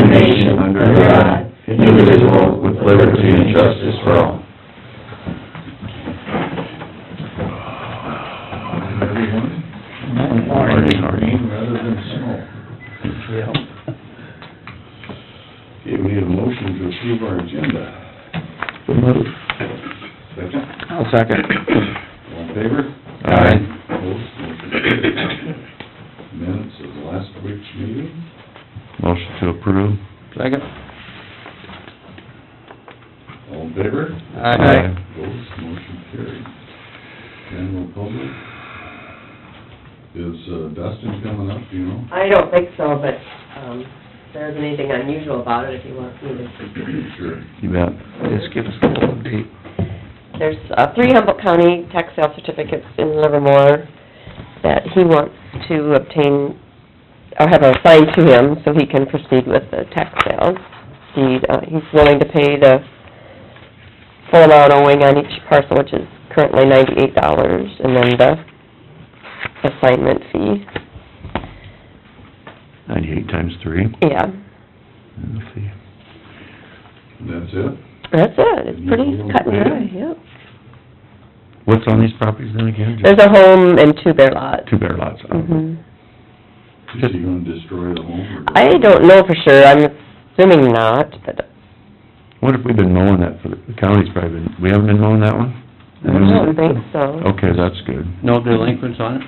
one nation, under God, indivisible, with liberty and justice for all. Rain rather than snow. Yeah. Okay, we need a motion to approve our agenda. So move. Second, I'll second. all in favor? Aye. Opposed, motion carried. Minutes of last week's meeting. Motion to approve. Second. All in favor? Aye. Opposed, motion carried. General public. Is Dustin coming up, do you know? I don't think so, but, there isn't anything unusual about it if you want me to. Sure. You bet. Just give us a little update. There's, 3 Humboldt County tax sale certificates in Livermore that he wants to obtain, or have assigned to him so he can proceed with the tax sale deed. He's willing to pay the full amount owing on each parcel, which is currently $98, and then the assignment fee. 98 times 3. Yeah, Let's see. That's it? that's it. It's pretty cut and dry, yeah. What's on these properties then again? Just There's a home and 2 bare lots. 2 bare lots. Mhm. Is he gonna destroy the home? Or I don't know for sure, I'm assuming not, but What if we've been mowing that for the county's probably been, we haven't been mowing that one? I don't think so. Okay, that's good. No delinquents on it?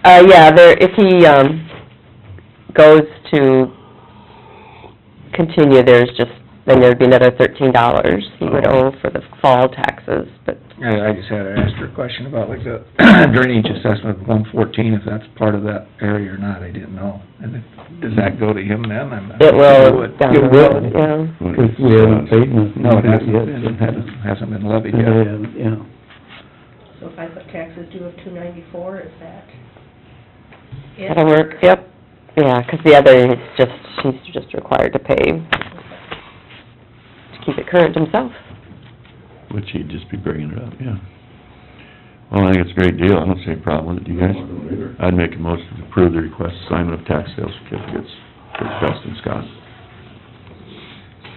Yeah, if he, goes to continue, then there'd be another $13 he would owe for the fall taxes, but... I just had to ask her a question about like the drainage assessment of 114, if that's part of that area or not, I didn't know. And does that go to him then? It will, down the It will. road, yeah. Because we haven't paid nothing. No, it hasn't been levied yet. Yeah. So if I put taxes due of $294, is that it? That'll work, yep. Yeah, 'cause the other is he's just required to pay to keep it current himself. Which he'd just be bringing it up, yeah. Well, I think it's a great deal, I don't see a problem with it, do you guys? Later. I'd make a motion to approve the request assignment of tax sale certificates for Dustin Scott.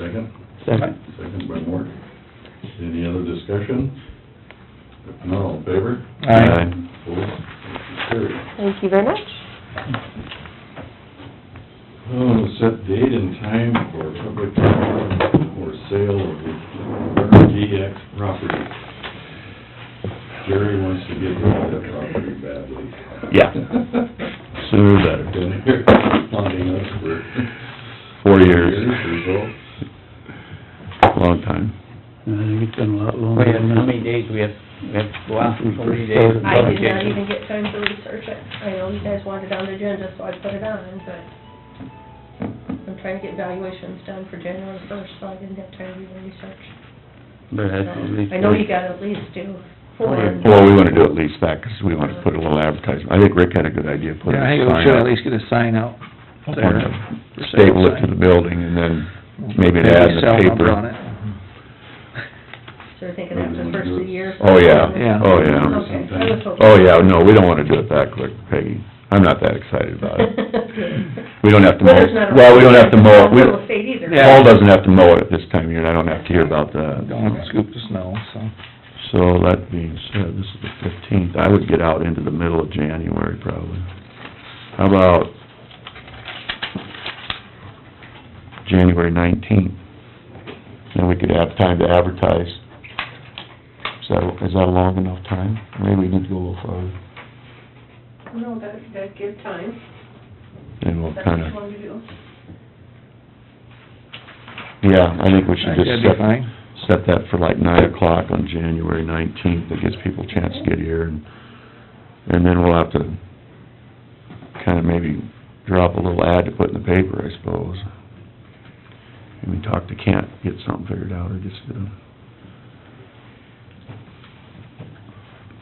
Second? Second. Second by Mort. Any other discussion? If not, all in favor? Aye. Opposed, motion carried. Thank you very much. Oh, set date and time for public hearing or sale of the GX property. Jerry wants to get rid of that property badly. Yeah. Sooner the better. Been here haunting us for 4 years. or so. Long time. I think it's been a lot longer than that. How many days we have to go out? Since we first started. I did not even get time to research it. I know you guys wanted it on the agenda, so I put it on, but I'm trying to get valuations done for January 1st, so I didn't have time to do the research. But it has to at least... I know you gotta at least do 4. Well, we wanna do at least that, 'cause we wanna put a little advertisement. I think Rick had a good idea, put a Yeah, I think we sign should at up. least get a sign out there. Staple it to the building, and then maybe an ad in the Cell number paper. on it. So you're thinking after the first of the year? Oh, yeah, Yeah. oh, yeah. Okay, I was hoping. Oh, yeah, no, we don't wanna do it that quick, Peggy. I'm not that excited about it. We don't have to mow, Well, there's not a- well, we don't have to mow, we, Real estate either. Yeah. Paul doesn't have to mow it at this time of year, and I don't have to hear about that. Don't want to scoop the snow, so. So, that being said, this is the 15th, I would get out into the middle of January, probably. How about January 19th? Then we could have time to advertise. Is that a long enough time? Maybe we need to go a little farther. No, that'd give time. And we'll That's what kinda, you wanted to do. yeah, I think we should just That'd be fine. set that for like 9 o'clock on January 19th. That gives people a chance to get here, and then we'll have to kinda maybe drop a little ad to put in the paper, I suppose. And we talk to Kent, get something figured out, or just,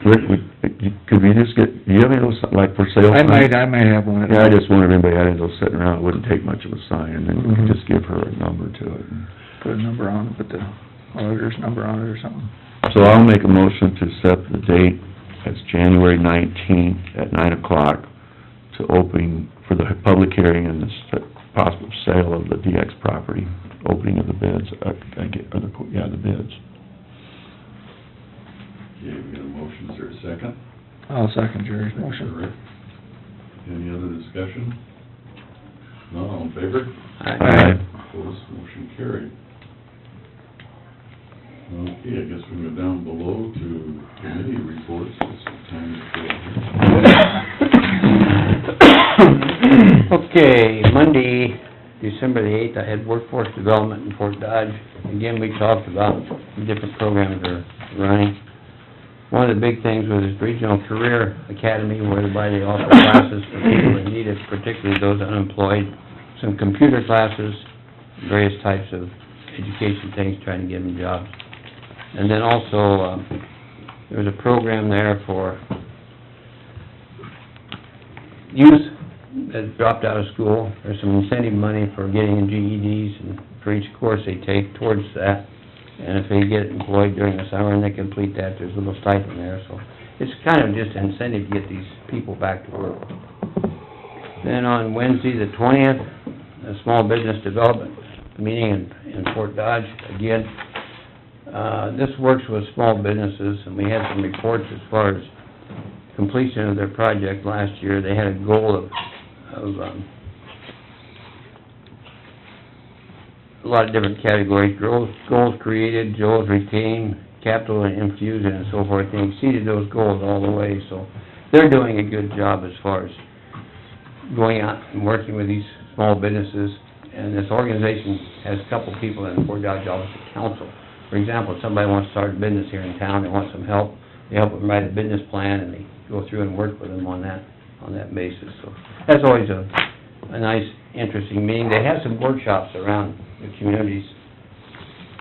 Rick, could we just get, do you have any of those, like, for sale I signs? might have one. Yeah, I just wondered if anybody had any of those sitting around, it wouldn't take much of a sign, and then we could Mhm. just give her a number to it. Put a number on it, put the auditor's number on it or something. So I'll make a motion to set the date as January 19th at 9 o'clock to open for the public hearing and the possible sale of the DX property, opening of the bids, the bids. Okay, we got a motion, is there a second? I'll second Jerry's motion. Rick. Any other discussion? None, all in favor? Aye. Opposed, motion carried. Okay, I guess we go down below to committee reports, it's time to go. Okay, Monday, December the 8th, I had workforce development in Fort Dodge. Again, we talked about the different programs they're running. One of the big things was this regional career academy, whereby they offer classes for people that need it, particularly those unemployed. Some computer classes, various types of education things, trying to give them jobs. And then also, there was a program there for youth that dropped out of school. There's some incentive money for getting GEDs and for each course they take towards that. And if they get employed during the summer and they complete that, there's a little stipend there, so it's kind of just an incentive to get these people back to work. Then on Wednesday, the 20th, a small business development meeting in Fort Dodge, again. This works with small businesses, and we had some reports as far as completion of their project last year. They had a goal of a lot of different categories, goals created, goals retained, capital infused, and so forth. They exceeded those goals all the way, so they're doing a good job as far as going out and working with these small businesses. And this organization has a couple people in the Fort Dodge Office of Council. For example, if somebody wants to start a business here in town, they want some help, they help them write a business plan, and they go through and work with them on that basis. So that's always a nice, interesting meeting. They have some workshops around the communities.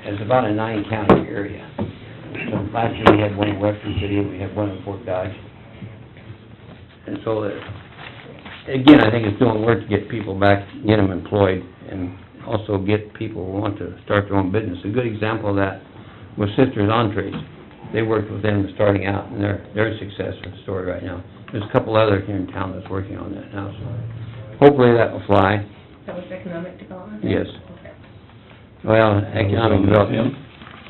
It's about a 9-county area. So last year we had one in Western City, we had one in Fort Dodge. And so, again, I think it's doing work to get people back, get them employed, and also get people who want to start their own business. A good example of that was Sisters Entrees. They worked with them starting out, and they're a successful story right now. There's a couple others here in town that's working on that now, so hopefully that will fly. That was economic development? Yes. Okay. Well, economic development,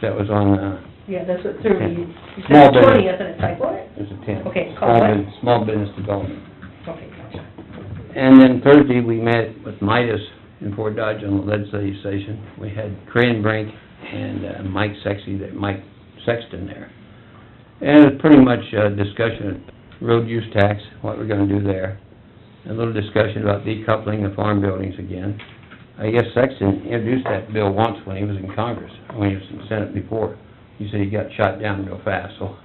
that was on, Yeah, that's what threw me. You Small said business. 20th, and it's like, what? there's a 10. Okay, called what? Small business development. Okay, gotcha. And then Thursday, we met with Midas in Fort Dodge on the legislation. We had Cranbrink and Mike Sexton there. And it was pretty much a discussion of road use tax, what we're gonna do there. A little discussion about decoupling the farm buildings again. I guess Sexton introduced that bill once when he was in Congress, when he was in the Senate before. He said he got shot down real fast, so.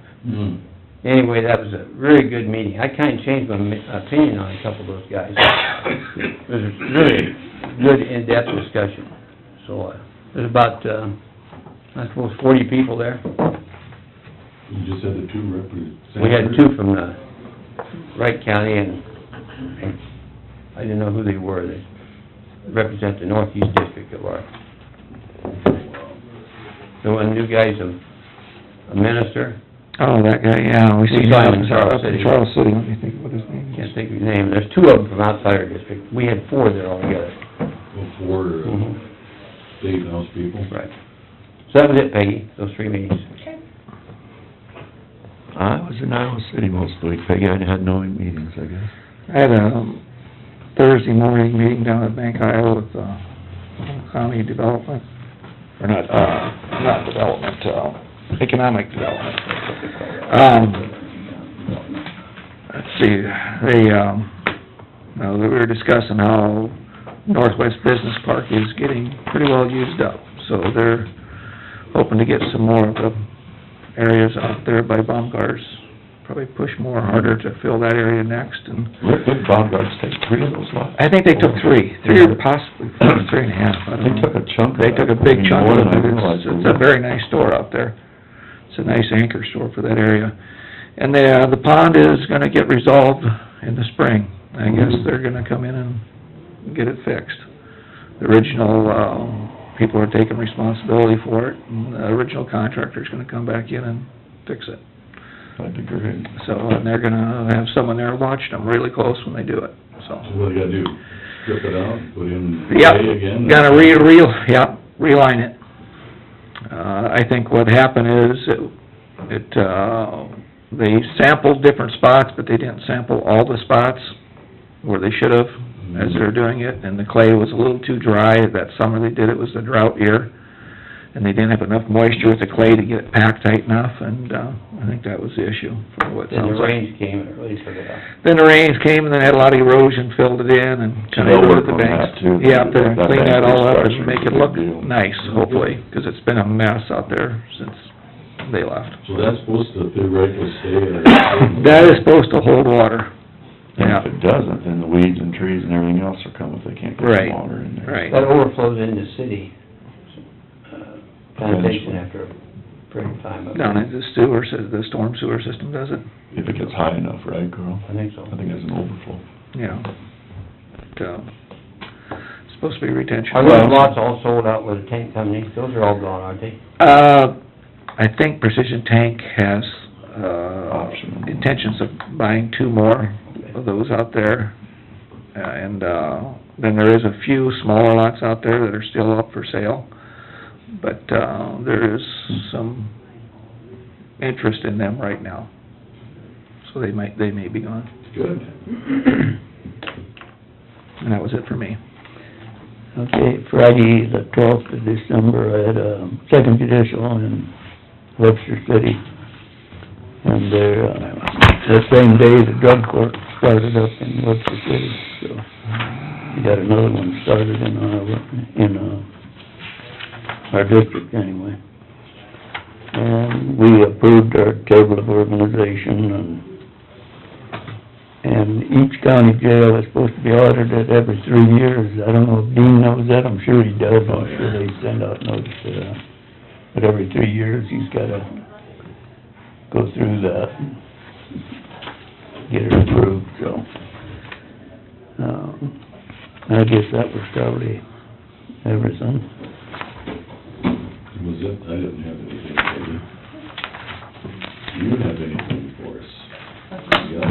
Anyway, that was a very good meeting. I kinda changed my opinion on a couple of those guys. It was a really good in-depth discussion. So, there's about, I suppose 40 people there. You just had the two representatives? We had two from the Wright County, and I didn't know who they were. They represent the northeast district of our... The one new guy's a minister. Oh, that guy, yeah, we seen saw him him in Charles up in City. Charles City, let me think what his name is. Can't think of his name. There's two of them from outside our district. We had 4 there altogether. Before, Mhm. state house people? Right. So that was it, Peggy, those 3 meetings. Okay. I was in Iowa City most of the week, Peggy, I had no meetings, I guess. I had a Thursday morning meeting down at Bank Iowa with, county development, or not development, economic development. Let's see, they were discussing how Northwest Business Park is getting pretty well used up, so they're hoping to get some more of the areas out there by Baumgart's, probably push more harder to fill that area next, and Did Baumgart's take 3 of those lots? I think they took 3 or possibly 3.5, I don't know. They took a chunk of They took a big chunk more of than I it, realized. it's a very nice store out there. It's a nice anchor store for that area. And the pond is gonna get resolved in the spring. I guess they're gonna come in and get it fixed. The original, people are taking responsibility for it, and the original contractor's gonna come back in and fix it. That'd be great. So, and they're gonna have someone there watching them really close when they do it, so. So what do you gotta do? strip it out, put in Yep, clay again? gotta reline it. I think what happened is, they sampled different spots, but they didn't sample all the spots where they should've as they were doing it, and the clay was a little too dry. That summer they did, it was the drought year, and they didn't have enough moisture with the clay to get it packed tight enough, and, I think that was the issue, for what it Then the sounds like. rains came and it really took it out. Then the rains came, and then had a lot of erosion, filled it in, and kinda They'll ruined work the on banks. that, too. Yeah, they're gonna That clean that bank all up and restructuring make is it a look big deal. nice, hopefully, 'cause it's been a mess out there since they left. So that's supposed to theoretically stay at... That is supposed to hold water. And Yeah, if it doesn't, then the weeds and trees and everything else are coming if they can't get the Right, water in there. right. That overflows into city, plantation after a period of time. Down at the the storm sewer system does it, If it gets high enough, right, Carl? I think so. I think it's an overflow. yeah. But, it's supposed to be retention. Are those lots all sold out with a tank company? Those are all gone, aren't they? I think Precision Tank has, Option. intentions of buying 2 more of those out there. And, then there is a few smaller lots out there that are still up for sale. But, there is some interest in them right now. So they may be gone. Good. And that was it for me. Okay, Friday, the 12th of December, I had a second judicial in Webster City. And they're, the same day the drug court started up in Webster City, so we got another one started in our district anyway. And we approved our table of organization, and each county jail is supposed to be audited every 3 years. I don't know if Dean knows that, I'm sure he does, I'm sure they send out notice to that. But every 3 years, he's gotta go through that and get it approved, so. I guess that was probably everything. Was it, I didn't have anything for you. Do you have anything for us? Yeah.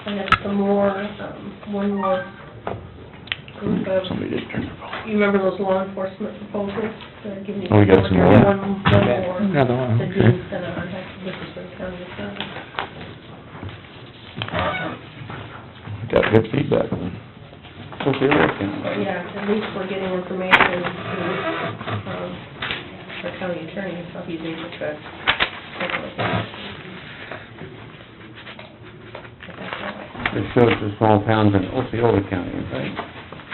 I have some more, one more group of, Somebody did turn their phone. you remember those law enforcement proposals? Give me Oh, we got some more? One more. Another one, The okay. Dean sent it on, this is for the county attorney. Got good feedback then. Okay, working. Yeah, at least we're getting information to, the county attorney, so he's able to take a look at it. But that's all right. It shows the small towns in Osceola County, right?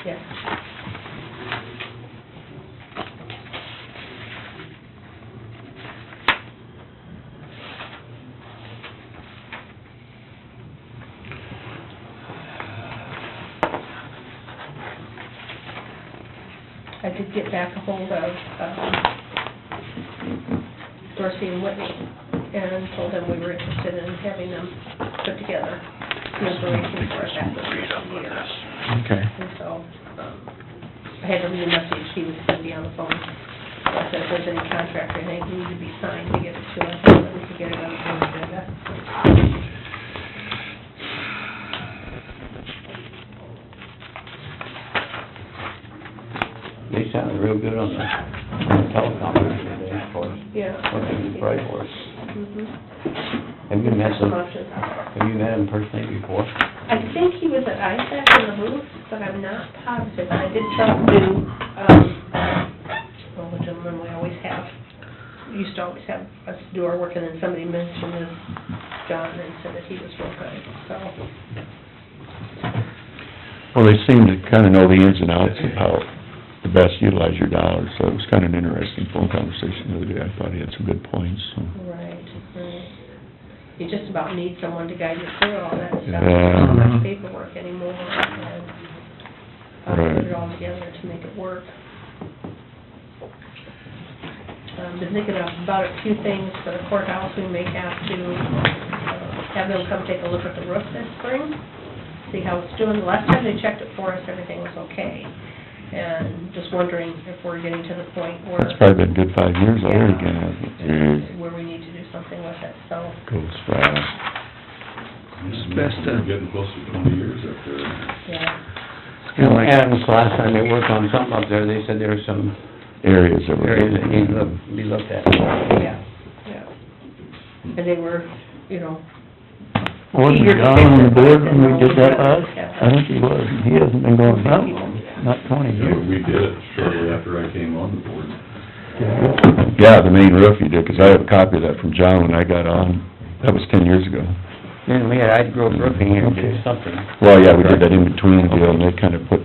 Yeah. I did get back a hold of, Dorsey and Whitney, and told them we were interested in having them put together some information for us after the year. Okay. And so, I had to leave a message, he was gonna be on the phone. So I said, if there's any contract or anything that needs to be signed to get it to us, so that we could get it on the agenda. They sounded real good on the telecom today, of course. Yeah. What they can price for us. Mhm. Have you met Some them, options. have you met him personally before? I think he was at ISAC in the booth, but I'm not positive. I did talk to, well, the gentleman we always have, we used to always have us do our work, and then somebody mentioned this, John, and said that he was real good, so. Well, they seem to kinda know the ins and outs of how to best utilize your dollars, so it was kinda an interesting phone conversation the other day. I thought he had some good points, so. Right, right. You just about need someone to guide you through all that stuff. Yeah. There's not much paperwork anymore, and how to Right. put it all together to make it work. Been thinking about a few things for the courthouse. We may have to, have them come take a look at the roof this spring, see how it's doing. The last time they checked it for us, everything was okay. And just wondering if we're getting to the point where... It's probably been a good 5 years already, again, hasn't it? Yeah, where we need to do something with it, so... Goes fast. It's best to- We're getting close to 20 years up there. Yeah. Kinda like- Adams, last time they worked on something up there, they said there were some Areas that were... areas that need to be looked at. Yeah, yeah. And they were, you know... Wasn't eager to John fix on the it, board but when we did that then last? I think he was, and he hasn't been going that long, not 20 Yeah, years. we did it shortly after I came on the board. Yeah, the main roof you did, 'cause I have a copy of that from John when I got on. That was 10 years ago. Then we had I'd Grove Roofing here, did something. Well, yeah, we did that in-between deal, and they kind of put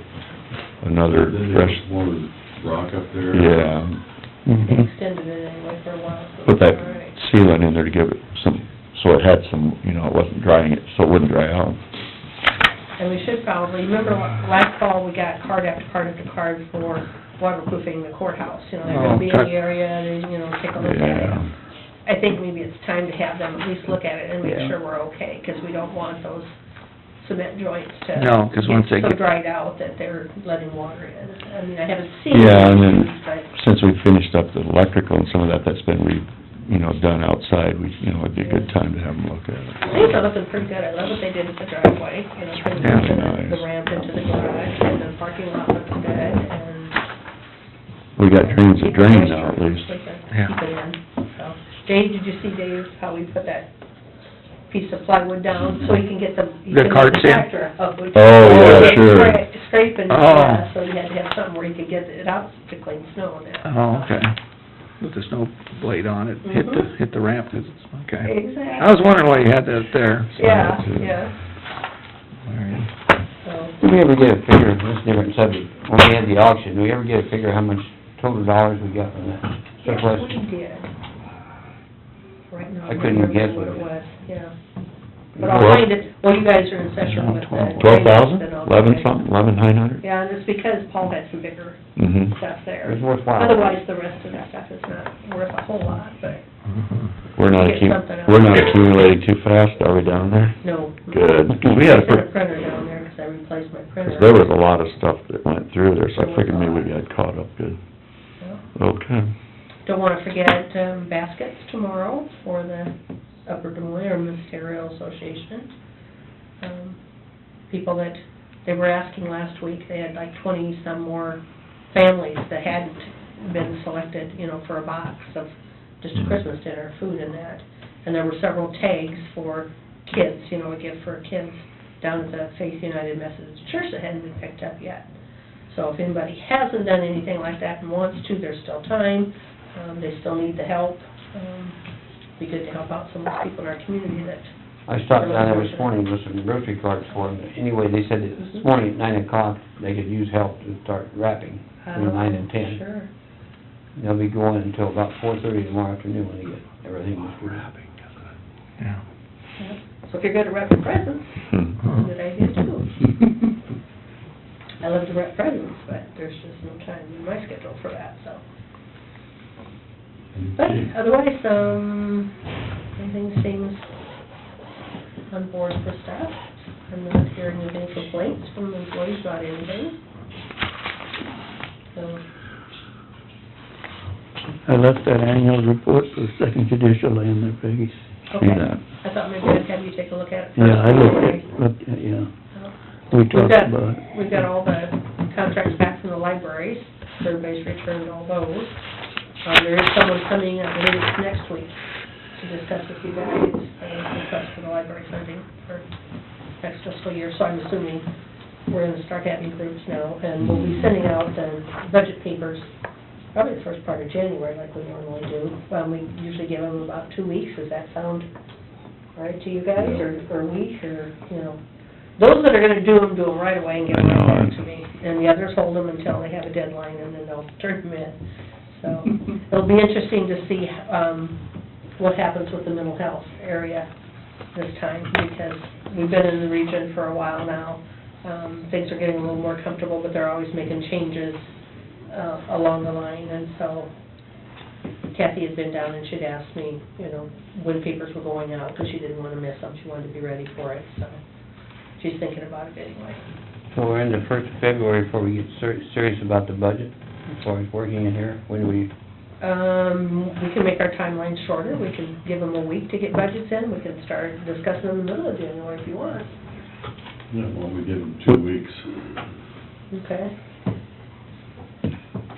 another Then fresh, they more rock up there. yeah, They Mhm. extended it anyway for a while, so... put that it's all right. sealant in there to give it some, so it had some, you know, it wasn't drying it, so it wouldn't dry out. And we should probably, remember last fall, we got card after card after card for waterproofing the courthouse, you know, they're gonna be in Oh, the area, they, you know, take a look at it. Yeah. I think maybe it's time to have them at least look at it and make Yeah. sure we're okay, 'cause we don't want those cement joints to... No, 'cause once they so get- dried out that they're letting water in. I mean, I haven't seen... Yeah, and it, then, but- since we finished up the electrical and some of that, that's been done outside, you know, it'd be a good time to have them look at it. Things are looking pretty good. I love what they did at the driveway, you know, putting Yeah. the ramp into the garage, and the parking lot looks good, and... We got drains that Keep it drain moisture, now, at least. we can Yeah. Keep it in, so. Dave, did you see, Dave, how we put that piece of plywood down, so he can get the... he The can carts in? tractor up, which- Oh, yeah, He sure. Scraping, Oh. yeah, so he had to have something where he could get it out to clean snow now. Oh, okay. With the snow blade on it, hit the ramp, 'cause it's, okay. Exactly. I was wondering why you had that there. so- Yeah, yeah, All right. so... Did we ever get a figure, this is a different subject, when we had the auction, did we ever get a figure how much total dollars we got from that surplus? Yes, we did. Right now, I couldn't even guess what what it it was, yeah. But I'll find it, well, you guys are in session with the... 12,000, and I'll- 11 something, 11,900? Yeah, and it's because Paul had some bigger Mm-hmm. stuff there. It was worthwhile. Otherwise, the rest of the stuff is not worth a whole lot, but, We're not Get something else. we're not accumulating too fast, are we down there? no. Good, 'cause we had a I sent a printer down there, 'cause I replaced my printer. 'cause there was a lot of stuff that went through there, so I figured maybe we got caught up good. Yeah. Okay. Don't wanna forget, baskets tomorrow for the Upper Des Moines or Ministerial Association. People that, they were asking last week, they had like 20-some more families that hadn't been selected, you know, for a box of just a Christmas dinner, food and that. And there were several tags for kids, you know, a gift for kids down at the Faith United Methodist Church that hadn't been picked up yet. So if anybody hasn't done anything like that and wants to, there's still time. They still need the help. Be good to help out some of those people in our community that... I stopped down there this morning with some grocery carts for them. Anyway, they said that this morning at 9 o'clock, they could use help to start wrapping between 9 and 10. Sure. They'll be going until about 4:30 tomorrow afternoon when they get everything moved. Yeah. Yeah. So if you're good at wrapping presents, Hmm. it's a good idea too. I love to wrap presents, but there's just no time in my schedule for that, so. But otherwise, everything seems on board for stuff. I'm not hearing any complaints from employees about anything. So, I left that annual report for the second judicial land there, Peggy. okay. that. I thought maybe I'd have you take a look at it first. Yeah, I looked at, yeah, we We've talked got, about it. we've got all the contracts back from the libraries, everybody's returned all those. There is someone coming, I believe it's next week, to discuss with you guys, request for the library funding for next fiscal year, so I'm assuming we're gonna start having groups now, and we'll be sending out the budget papers probably the first part of January, like we normally do. We usually give them about 2 weeks. Does that sound all right to you guys, or a week, or, you know? Those that are gonna do them right away and give them right back to me, and the others hold them until they have a deadline, and then they'll turn them in. So, it'll be interesting to see, what happens with the mental health area this time, because we've been in the region for a while now. Things are getting a little more comfortable, but they're always making changes, along the line, and so Kathy had been down and she'd asked me, you know, when papers were going out, because she didn't want to miss them, she wanted to be ready for it, so she's thinking about it anyway. So we're in the 1st of February before we get serious about the budget, as far as working in here. When do we, We can make our timeline shorter, we can give them a week to get budgets in, we can start discussing them in the middle of January if you want. Yeah, well, we give them 2 weeks, Okay,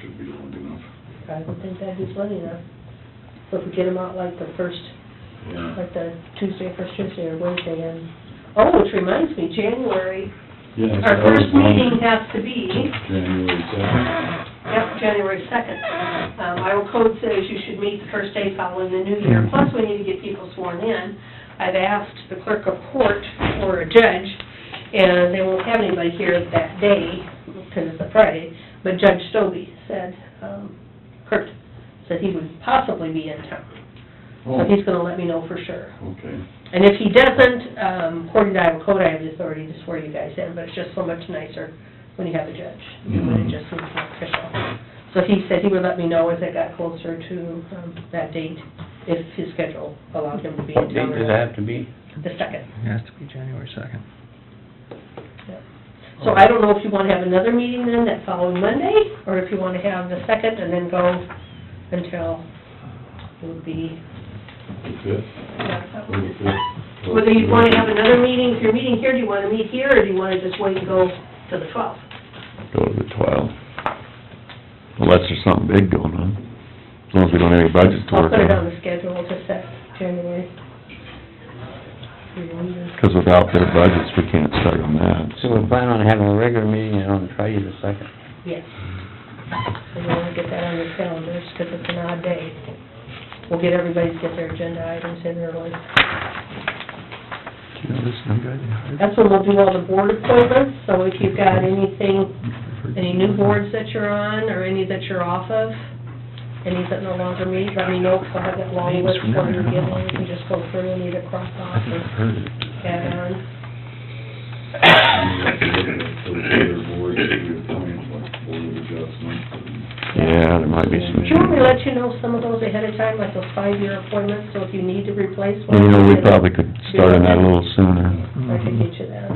should be long enough. I don't think that'd be plenty enough. So if we get them out like the first, Yeah. like the first Tuesday or Wednesday, and, oh, which reminds me, January, Yeah, our that was first one. meeting has to be, January 2nd. yep, January 2nd. Iowa code says you should meet the first day following the new year, plus we need to get people sworn in. I've asked the clerk of court or a judge, and they won't have anybody here that day, because it's a Friday, but Judge Stobie said, Kurt said he would possibly be in town. So Oh, he's gonna let me know for sure. okay. And if he doesn't, according to Iowa code, I have the authority to swear you guys in, but it's just so much nicer when you have a judge, when it just seems more official. So he said he would let me know as it got closer to, that date, if his schedule allowed him to be in what town. date does that have to be? The 2nd. It has to be January 2nd. So I don't know if you wanna have another meeting then that following Monday, or if you wanna have the 2nd and then go until it would be, The 5th, or the 5th. whether you wanna have another meeting, if you're meeting here, do you wanna meet here, or do you wanna just wait and go to the 12th? Go to the 12th. Unless there's something big going on, as long as we don't have any budgets to I'll work put it on on. the schedule to set January. Because without their budgets, we can't start on that. So we're planning on having a regular meeting on Friday the 2nd. Yes. So you wanna get that on your calendars, 'cause it's an odd day. We'll get everybody to get their agenda items in early. Do you know this new guy? That's when we'll do all the board appointments, so if you've got anything, any new boards that you're on, or any that you're off of, any that no longer meet, let me know, 'cause I'll have that long list for you to get in, you can just go through and either cross I off think I've or heard it. add on. You have to look at those other boards, we appoint, like Board of Adjustment, Yeah, there might be some. Do you want me to let you know some of those ahead of time, like those 5-year appointments, so if you need to replace one? You know, we probably could start on that a little sooner. I could get you that.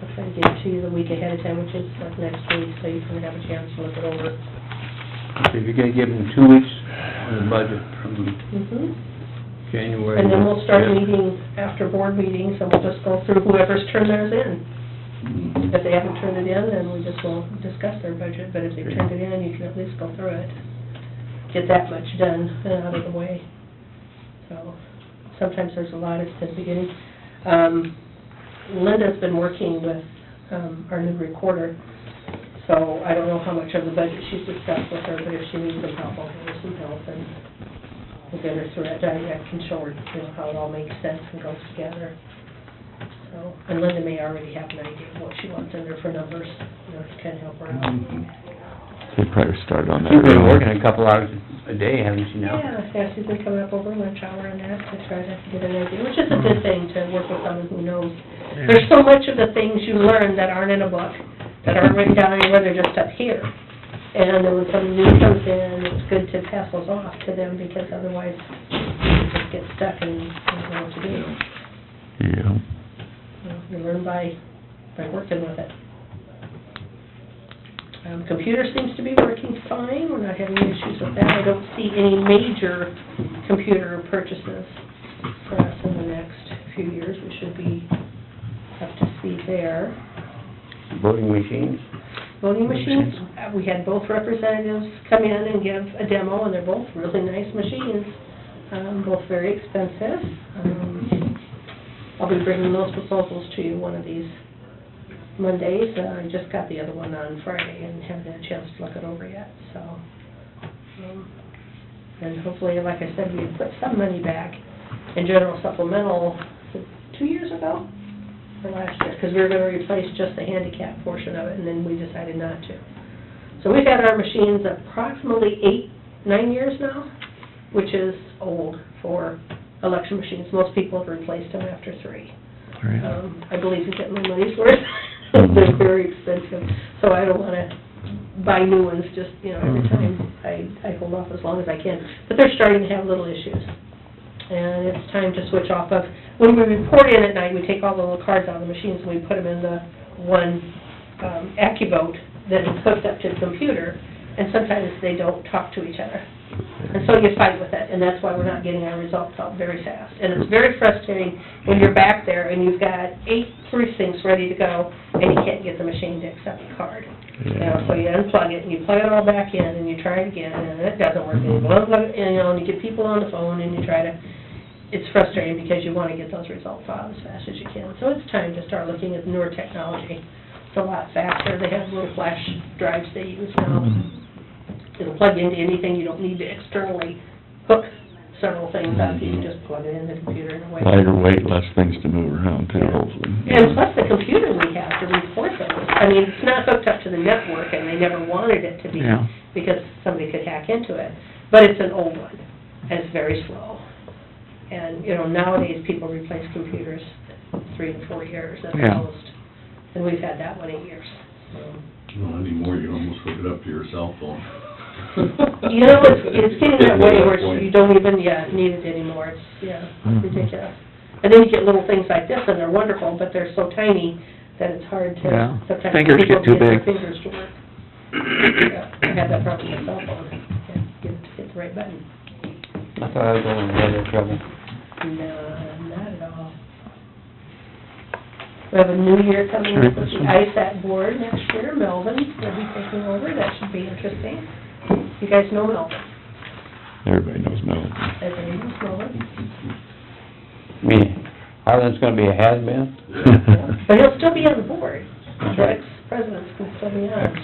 I'll try to get it to you the week ahead of time, which is like next week, so you can have a chance to look it over. So if you're gonna give them 2 weeks on the budget from Mhm. January. And then we'll start 5th. meeting after board meetings, and we'll just go through whoever's turn theirs in. Mhm. If they haven't turned it in, then we just won't discuss their budget, but if they turned it in, you can at least go through it. Get that much done and out of the way. So, sometimes there's a lot at the beginning. Linda's been working with, our new recorder, so I don't know how much of the budget she's discussed with her, but if she needs some help, I'll give her some help, and we'll get her through it. I can show her, you know, how it all makes sense and goes together. So, and Linda may already have an idea of what she wants in there for numbers, you know, to kind of help her out. Mhm. We probably start on that. You've been early. working a couple hours a day, haven't you now? Yeah, she's been coming up over lunch hour and that to try to get an idea, which is a good thing to work with someone who knows. There's so much of the things you learn that aren't in a book, that aren't written down anywhere, they're just up here. And then when something new comes in, it's good to pass those off to them, because otherwise you just get stuck and you don't know what to do. Yeah. You learn by working with it. Computer seems to be working fine, we're not having any issues with that. I don't see any major computer purchases for us in the next few years. We should be up to speed there. Voting machines? Voting machines, we had both representatives come in and give a demo, and they're both really nice machines, both very expensive. I'll be bringing those proposals to you one of these Mondays. I just got the other one on Friday and haven't had a chance to look it over yet, so. And hopefully, like I said, we had put some money back in general supplemental 2 years ago, or last year, because we were gonna replace just the handicap portion of it, and then we decided not to. So we've had our machines approximately 8-9 years now, which is old for election machines. Most people have replaced them after 3. Right. I believe in getting my money's worth. They're very expensive, so I don't wanna buy new ones just, you know, every time. I hold off as long as I can. But they're starting to have little issues. And it's time to switch off of, when we report in at night, we take all the little cards out of the machines and we put them in the one AccuVote that is hooked up to the computer, and sometimes they don't talk to each other. And so you fight with it, and that's why we're not getting our results out very fast. And it's very frustrating when you're back there and you've got 8 precincts ready to go, and you can't get the machine to accept the card. You know, so you unplug it, and you plug it all back in, and you try it again, and it doesn't work. And you unplug it, and, you know, and you get people on the phone, and you try to, it's frustrating because you want to get those results out as fast as you can. So it's time to start looking at newer technology. It's a lot faster. They have little flash drives they use now. It'll plug into anything. You don't need to externally hook several things up. You can just plug it in the computer and away. Lighter weight, less things to move around too, hopefully. And plus the computer we have to report those. I mean, it's not hooked up to the network, and they never wanted it to be, Yeah. because somebody could hack into it. But it's an old one, and it's very slow. And, you know, nowadays, people replace computers 3 to 4 years at the Yeah. most. And we've had that one 8 years. Not anymore, you almost hook it up to your cell phone. You know, it's getting that way where you don't even, need it anymore. It's, ridiculous. And then you get little things like this, and they're wonderful, but they're so tiny that it's hard to, Yeah. sometimes Fingers people get too get their big. fingers to work. Yeah, I had that problem with my cell phone. Can't get it to hit the right button. I thought I was having weather trouble. No, not at all. We have a new year coming up with the ISAC board next year. Melvin will be taking over. That should be interesting. You guys know Melvin. Everybody knows Melvin. Everybody knows Melvin. I mean, Harlan's gonna be a has-been? But he'll still be on the board. The ex-presidents can still be on.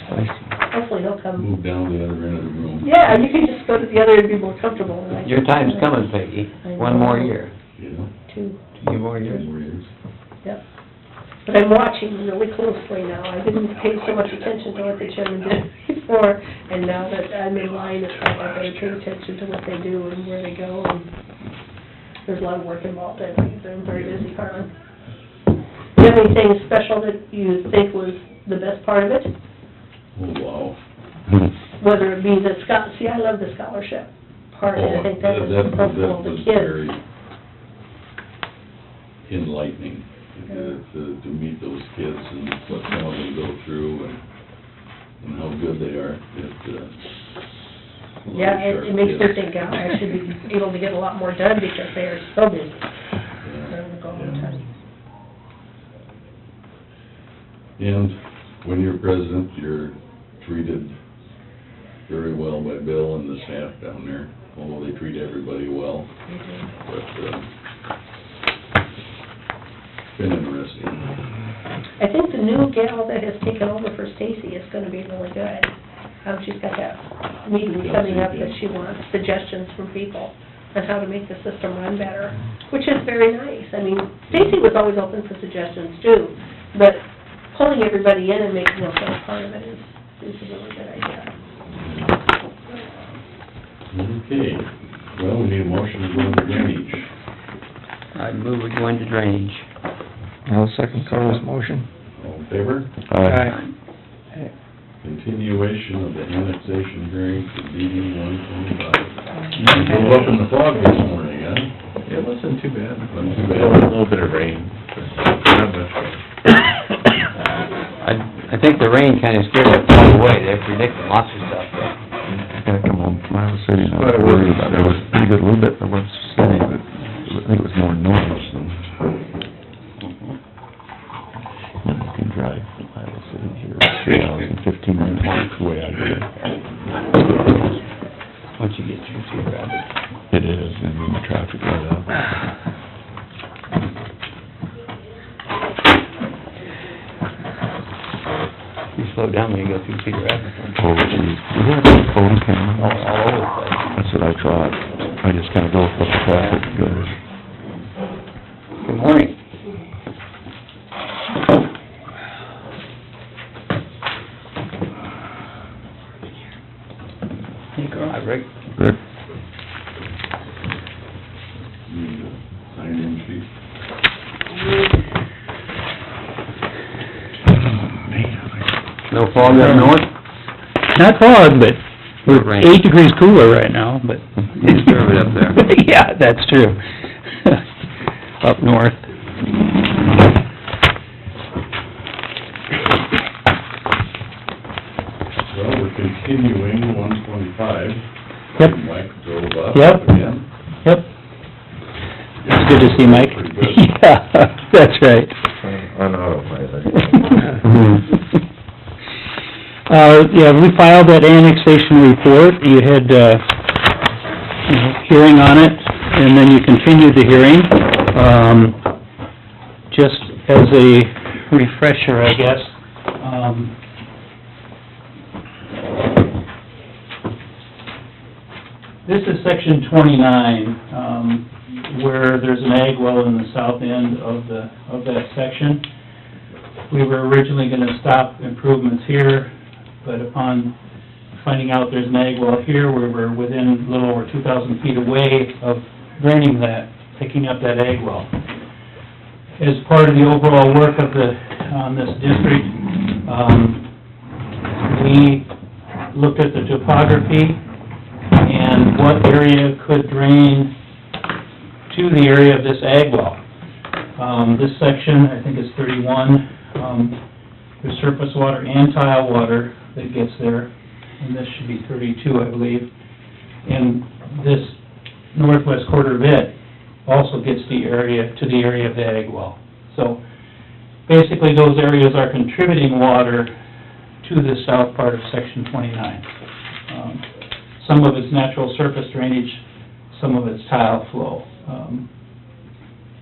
Hopefully he'll come. Move down to the other end of the room. Yeah, you can just go to the other and be more comfortable. Like- Your time's coming, Peggy. One more year. Yeah, 2, 2 more years. 10 more years. yep. But I'm watching really closely now. I didn't pay so much attention to what the chairman did before, and now that I'm in line, it's like I better pay attention to what they do and where they go, and there's a lot of work involved. I think they're very busy, Harlan. Do you have anything special that you think was the best part of it? Oh, wow. Whether it be the see, I love the scholarship part, and I think that was helpful to the kids. Very enlightening, to meet those kids and what some of them go through and how good they are. Yeah, it makes me think, I should be able to get a lot more done because they are so busy. They're gonna go all the time. And when you're president, you're treated very well by Bill and the staff down there, although they treat everybody well. But, it's been interesting. I think the new gal that has taken over for Stacy is gonna be really good. She's got that meeting coming up that she wants suggestions from people on how to make the system run better, which is very nice. I mean, Stacy was always open for suggestions too, but pulling everybody in and making them feel part of it is a really good idea. Okay, well, we need a motion to go into drainage. I'd move we go into drainage. I'll second Carl's motion. All in favor? Aye. Continuation of the annexation hearing for DD 125. Drove up in the fog this morning, huh? It wasn't too bad. Wasn't too bad. A little bit of rain. I think the rain kinda scared it all away. They're predicting lots of stuff. I gotta come home from Iowa City, and I was worried about it. It was pretty good, a little bit, I was steady, but I think it was more noise than... And you can drive from Iowa City here, 3 hours and 15 minutes, the way I did it. Once you get through Cedar Rapids. It is, and then the traffic let up. You slow down when you go through Cedar Rapids. Oh, geez, we have photo cameras. All over the place. That's what I thought. I just kinda go with what the traffic goes. Good morning. Hey, Carl. Hi, Rick. Good. Need to sign in sheet. No fog up north? Not fog, but we're Rain. 8 degrees cooler right now, but Serve it up there. Yeah, that's true. Up north. Well, we're continuing 125. Yep. Mike drove up Yep. again. Yep. It's good to see Mike. Pretty good. Yeah, that's right. On autopilot. Yeah, we filed that annexation report. You had, hearing on it, and then you continued the hearing. Just as a refresher, I guess, this is section 29, where there's an ag well in the south end of that section. We were originally gonna stop improvements here, but upon finding out there's an ag well here, we were within a little over 2,000 feet away of draining that, picking up that ag well. As part of the overall work of this district, we looked at the topography and what area could drain to the area of this ag well. This section, I think is 31, there's surface water and tile water that gets there, and this should be 32, I believe. And this northwest quarter of it also gets to the area of the ag well. So, basically, those areas are contributing water to the south part of section 29. Some of it's natural surface drainage, some of it's tile flow.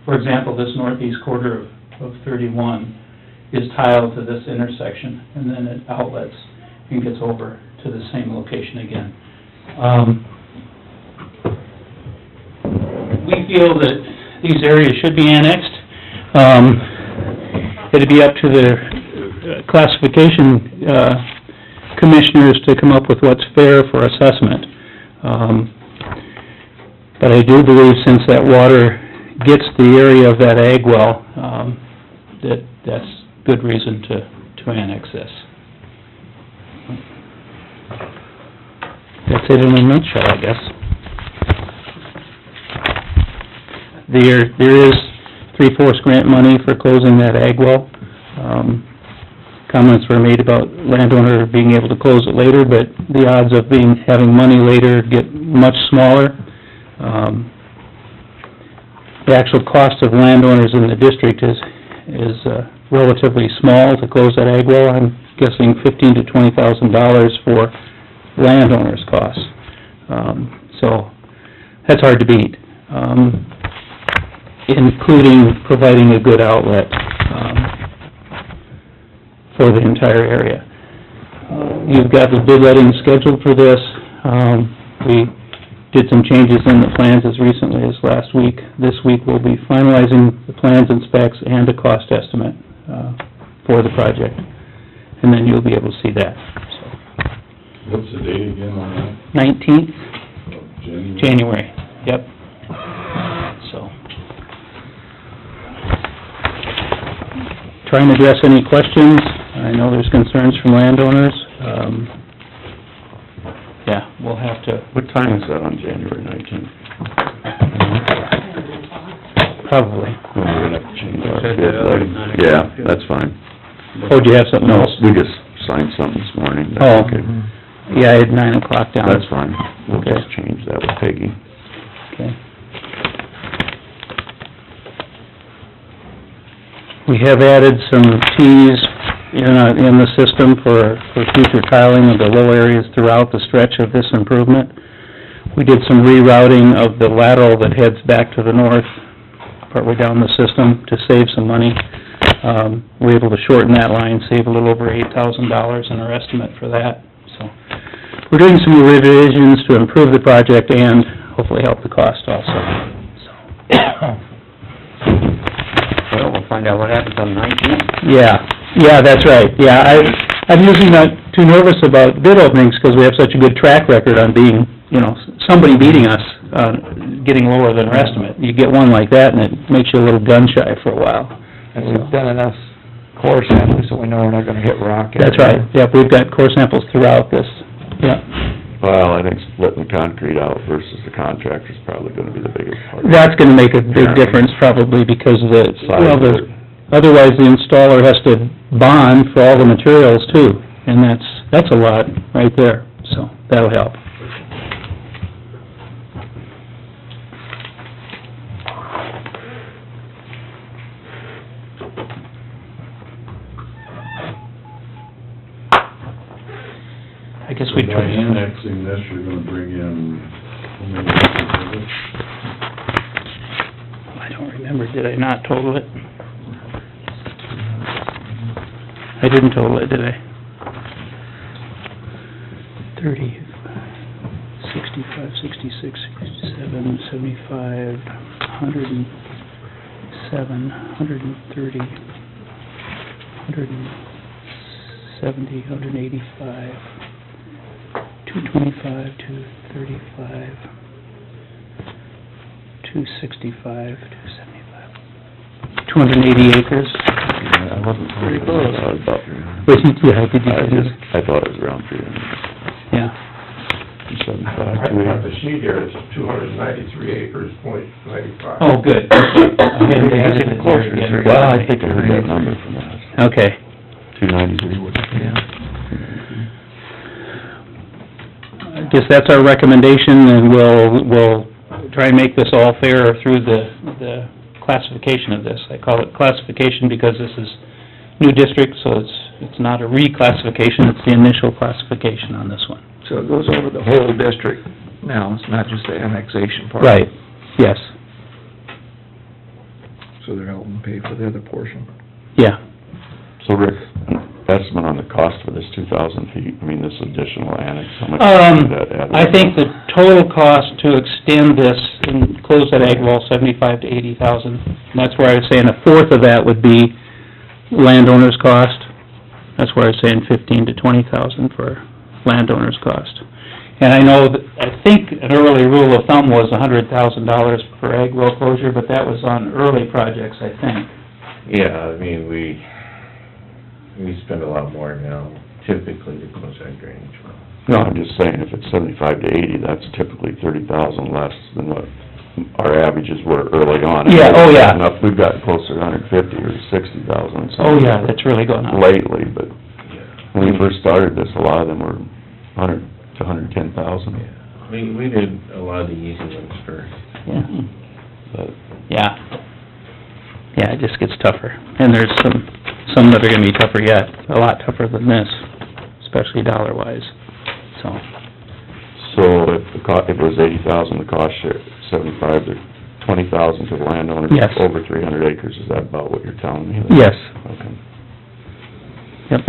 For example, this northeast quarter of 31 is tiled to this intersection, and then it outlets and gets over to the same location again. We feel that these areas should be annexed. It'd be up to the classification commissioners to come up with what's fair for assessment. But I do believe since that water gets the area of that ag well, that's good reason to annex this. That's it in a nutshell, I guess. There is 3/4 grant money for closing that ag well. Comments were made about landowner being able to close it later, but the odds of having money later get much smaller. The actual cost of landowners in the district is relatively small to close that ag well. I'm guessing $15,000 to $20,000 for landowners' costs. So, that's hard to beat, including providing a good outlet for the entire area. You've got the bid letting scheduled for this. We did some changes in the plans as recently as last week. This week we'll be finalizing the plans and specs and a cost estimate for the project, and then you'll be able to see that. What's the date again on that? 19th January? January, yep. So, trying to address any questions. I know there's concerns from landowners. Yeah, we'll have to... What time is that on January 19th? Probably. Well, we're gonna have to change our Said, schedule. Yeah, that's fine. Oh, do you have something No, else? we just signed something this morning. Oh, Okay. Yeah, I had 9 o'clock down. That's fine. We'll Okay. just change that with Peggy. Okay. We have added some Ts in the system for future tiling of the low areas throughout the stretch of this improvement. We did some rerouting of the lateral that heads back to the north, partway down the system, to save some money. We're able to shorten that line, save a little over $8,000 in our estimate for that. So, we're doing some revisions to improve the project and hopefully help the cost also. Well, we'll find out what happens on the 19th. Yeah, that's right, yeah, I'm usually not too nervous about bid openings, because we have such a good track record on being, somebody beating us, getting lower than our estimate. You get one like that, and it makes you a little gun-shy for a while. And we've done enough core sampling, so we know we're not gonna hit rock. That's right, yep, we've got core samples throughout this, yeah. Well, I think splitting the concrete out versus the contractor's probably gonna be the biggest part. That's gonna make a big Yeah. difference probably because of the, Size well, of it. otherwise the installer has to bond for all the materials too, and that's a lot right there, so that'll help. I guess we By try. annexing this, you're gonna bring in, how many acres is it? I don't remember, did I not total it? I didn't total it, did I? 30, 65, 66, 67, 75, 107, 130, 170, 185, 225, 235, 265, 275, 280 acres. Yeah, I wasn't pretty close. I was about 300. But you, yeah, did you, I thought it was around 300. yeah. 275, I got the sheet here, it's 293 acres, .95. Oh, good. Well, I think I heard that number from that. Okay. 293, what? Yeah. I guess that's our recommendation, and we'll try and make this all fair through the classification of this. I call it classification because this is new district, so it's not a reclassification, it's the initial classification on this one. So it goes over the whole district now, it's not just the annexation part. Right, yes, So they're helping pay for the other portion. yeah. So Rick, an estimate on the cost for this 2,000 feet, I mean, this additional annex, how much would that add? I think the total cost to extend this and close that ag wall, 75 to 80,000. And that's where I was saying a fourth of that would be landowner's cost. That's where I was saying 15 to 20,000 for landowner's cost. And I know that, I think an early rule of thumb was $100,000 per ag well closure, but that was on early projects, I think. Yeah, I mean, we spend a lot more now typically to close that drainage well. No, I'm just saying, if it's 75 to 80, that's typically 30,000 less than what our averages were early on. Yeah, oh, yeah. We've gotten closer to 150 or 60,000. Oh, yeah, that's really going up. Lately, but when we first started this, a lot of them were 100 to 110,000. We did a lot of the easy ones first. Yeah. But Yeah. Yeah, it just gets tougher. And there's some that are gonna be tougher yet, a lot tougher than this, especially dollar-wise, so. So if if it was 80,000, the cost share, 75 to 20,000 to the landowner. Yes. Over 300 acres, is that about what you're telling me? Yes. Okay. Yep.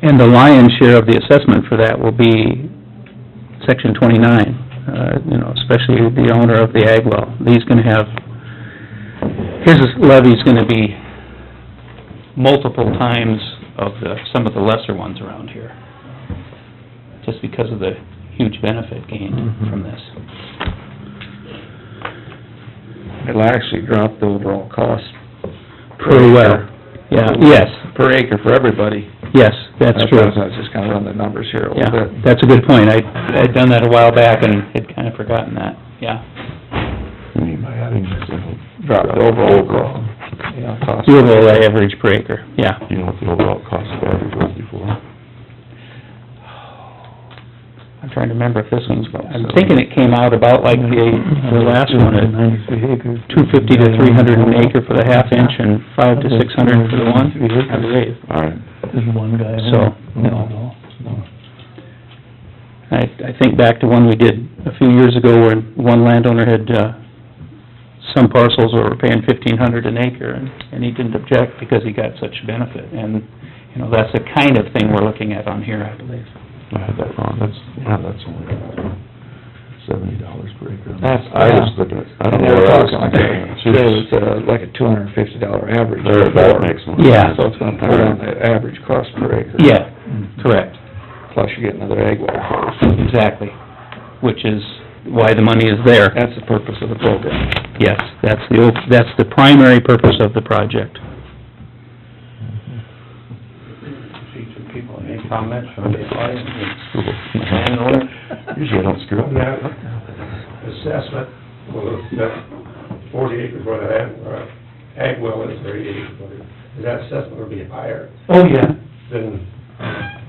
And the lion's share of the assessment for that will be section 29, especially the owner of the ag well. He's gonna have, his levy's gonna be multiple times of some of the lesser ones around here, just because of the huge benefit gained from this. It'll actually drop the overall cost. Pretty well. Yeah, yes, Per acre for everybody. yes, that's true. I was just kinda running the numbers here a little Yeah, bit. that's a good point. I'd done that a while back and had kinda forgotten that, yeah. You mean by adding this, it'll Drop the overall, cost. The overall average per acre, yeah. you know what the overall cost of average was before? I'm trying to remember if this one's, I'm thinking it came out about like the last one at 93 acres. 250 to 300 an acre for the half inch and 5 to 600 for the one, I believe. All right. There's one guy. So- No. I think back to one we did a few years ago where one landowner had, some parcels where we're paying 1,500 an acre and he didn't object because he got such benefit. And, that's the kind of thing we're looking at on here, I believe. I had that wrong, that's only $70 per acre. I was looking at, I And don't they know were where I was talking like, thinking. it was, like a $250 average. There, that makes more sense. Yeah. So it's gonna pull down the average cost per acre. Yeah, correct. Plus you get another ag well first. Exactly, which is why the money is there. That's the purpose of the program. Yes, that's the primary purpose of the project. comments from the audience? Landowner? Usually I don't screw up. On that assessment, well, that 40 acres where the ag well is, 30 acres, is that assessment gonna be higher Oh, yeah, than?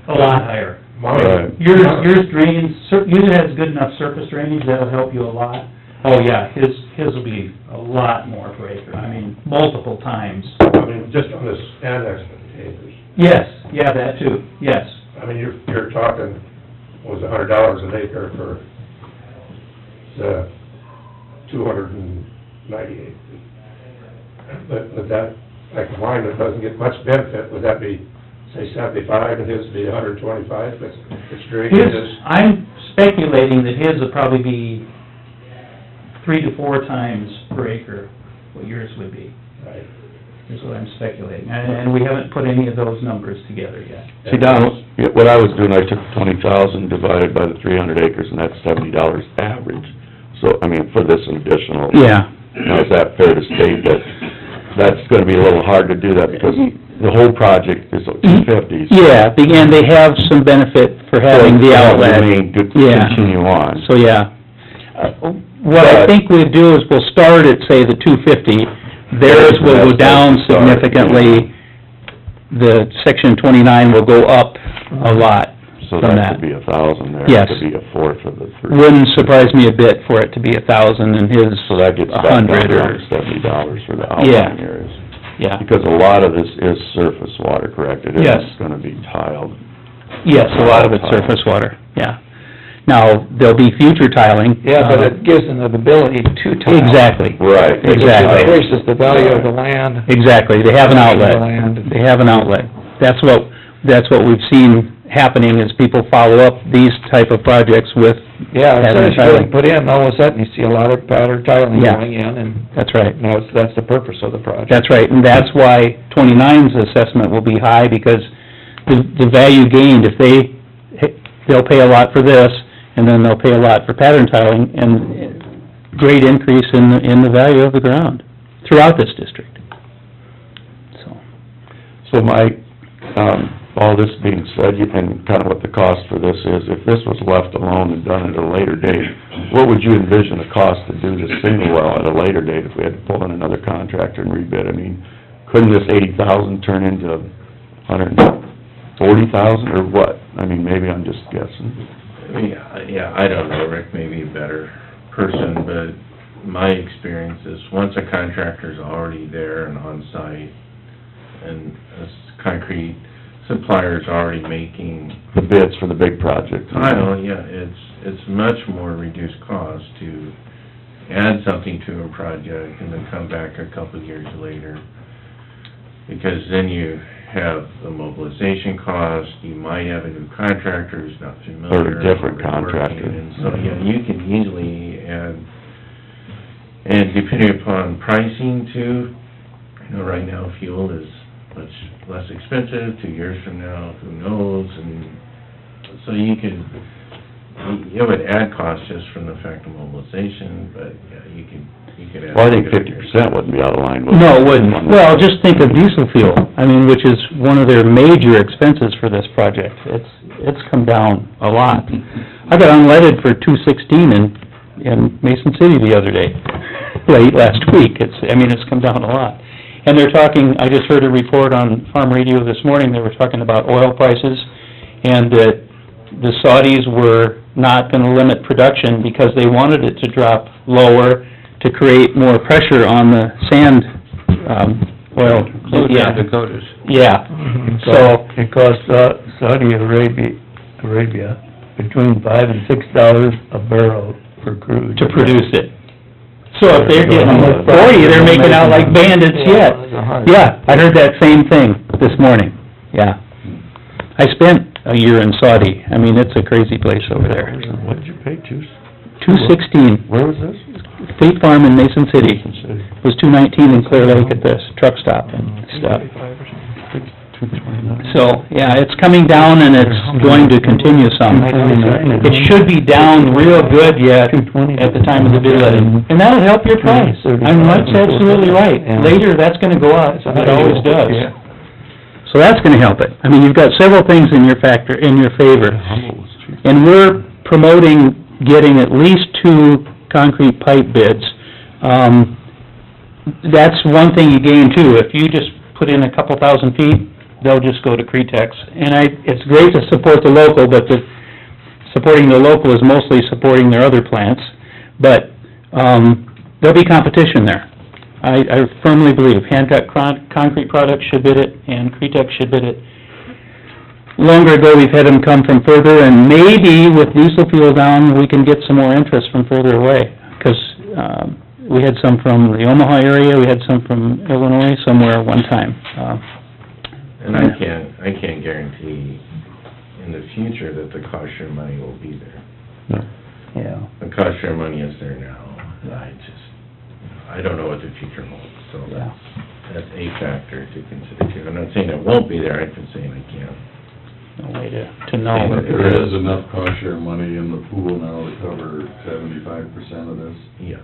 a lot higher. Mine? Yours drains, usually has good enough surface drainage, that'll help you a lot. Oh, yeah, his will be a lot more per acre, I mean, multiple times. I mean, just on this annex acres. Yes, yeah, that too, yes. I mean, you're talking, was $100 an acre for the 290 acres. But that, like mine, that doesn't get much benefit, would that be, say, 75, and his would be 125, but it's drainage is... I'm speculating that his will probably be 3 to 4 times per acre what yours would be, Right. is what I'm speculating. And we haven't put any of those numbers together yet. See, Don, what I was doing, I took 20,000 divided by the 300 acres, and that's $70 average. So, I mean, for this additional... Yeah. Now, is that fair to state that that's gonna be a little hard to do that, because the whole project is 250? Yeah, and they have some benefit for having the outlet. Yeah. Continue on. So, yeah. What I think we'd do is we'll start at, say, the 250, theirs will go down significantly, the section 29 will go up a lot So from that that. could be 1,000 there. Yes. It could be a fourth of the three. Wouldn't surprise me a bit for it to be 1,000 and his So that gets back down 100 or, to $70 for the Yeah. outlying areas. yeah. Because a lot of this is surface water, correct? It Yes. isn't gonna be tiled. Yes, a lot of it's surface water, yeah. Now, there'll be future tiling. Yeah, but it gives them the ability to tile. Exactly. Right. Exactly. It increases the value of the land. Exactly, they have an outlet. The land. They have an outlet. That's what we've seen happening, is people follow up these type of projects with Yeah, as soon pattern as you go and tiling. put in, all of a sudden you see a lot of pattern tiling Yeah. going in, and That's right. now that's the purpose of the project. That's right, and that's why 29's assessment will be high, because the value gained, if they'll pay a lot for this, and then they'll pay a lot for pattern tiling, and great increase in the value of the ground throughout this district. So Mike, all this being said, and kind of what the cost for this is, if this was left alone and done at a later date, what would you envision the cost to do this single well at a later date if we had to pull in another contractor and rebid? I mean, couldn't this 80,000 turn into 140,000 or what? I mean, maybe I'm just guessing. Yeah, I don't know, Rick may be a better person, but my experience is, once a contractor's already there and on site, and a concrete supplier's already making... The bids for the big project. I know, yeah, it's much more reduced cost to add something to a project and then come back a couple of years later. Because then you have the mobilization cost, you might have a new contractor who's not familiar. Or a different with working, contractor. And so, yeah, you can easily add, and depending upon pricing too, you know, right now fuel is much less expensive, 2 years from now, who knows, and so you would add cost just from the fact of mobilization, but, yeah, you could add... Well, I think 50% wouldn't be out of line with... No, it wouldn't. Well, just think of diesel fuel, I mean, which is one of their major expenses for this project. It's come down a lot. I got unleaded for $2.16 in Mason City the other day, late last week. It's come down a lot. And they're talking, I just heard a report on farm radio this morning, they were talking about oil prices, and that the Saudis were not gonna limit production because they wanted it to drop lower to create more pressure on the sand, oil. Yeah, Dakotas. Yeah, so, It costs Saudi Arabia between $5 and $6 a barrel for crude. to produce it. So if they're getting 40, they're making out like bandits yet. Yeah, I heard that same thing this morning, yeah. I spent a year in Saudi, it's a crazy place over there. What did you pay, $2.16, Where was this? State Farm in Mason City. Mason City. It was $2.19 in Clear Lake at this truck stop and stuff. $2.29. So, yeah, it's coming down and it's going to continue some. It should be down real good yet at the time of the bid letting, and that'll help your price. That's absolutely right. Later, that's gonna go up, it always does. So that's gonna help it. I mean, you've got several things in your favor. Humboldt was cheap. And we're promoting getting at least 2 concrete pipe bids. That's one thing you gain too. If you just put in a couple thousand feet, they'll just go to Cretex. And it's great to support the local, but supporting the local is mostly supporting their other plants. But, there'll be competition there. I firmly believe Hancock Concrete Products should bid it, and Cretex should bid it. Longer ago, we've had them come from further, and maybe with diesel fuel down, we can get some more interest from further away. 'Cause, we had some from the Omaha area, we had some from Illinois, somewhere one time. And I can't guarantee in the future that the cost share money will be there. No. Yeah. The cost share money is there now. I don't know what the future holds, so that's a factor to consider too. I'm not saying it won't be there, I'm just saying I can't. No way to know. But there is enough cost share money in the pool now to cover 75% of this. Yeah.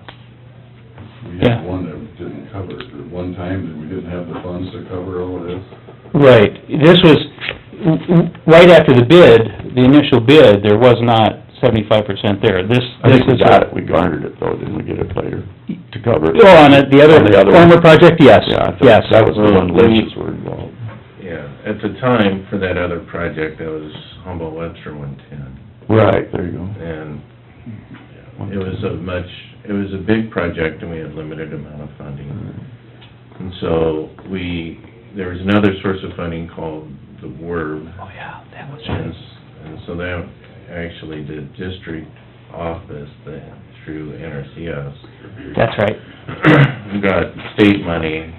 We Yeah. had one that didn't cover it. At one time, we didn't have the funds to cover all of this. Right, this was, right after the bid, the initial bid, there was not 75% there. This We is... got it, we garnered it though, didn't we get it later to cover it? Oh, on the other former project, yes, Yeah, I thought yes. that was the one Lynch's were involved. Yeah, at the time, for that other project, that was Humboldt Webster 110. Right, there you go. And it was a big project and we had limited amount of funding. And so there was another source of funding called the WERB. Oh, yeah, that was And so that actually the district office then through NRCS. That's right. We got state money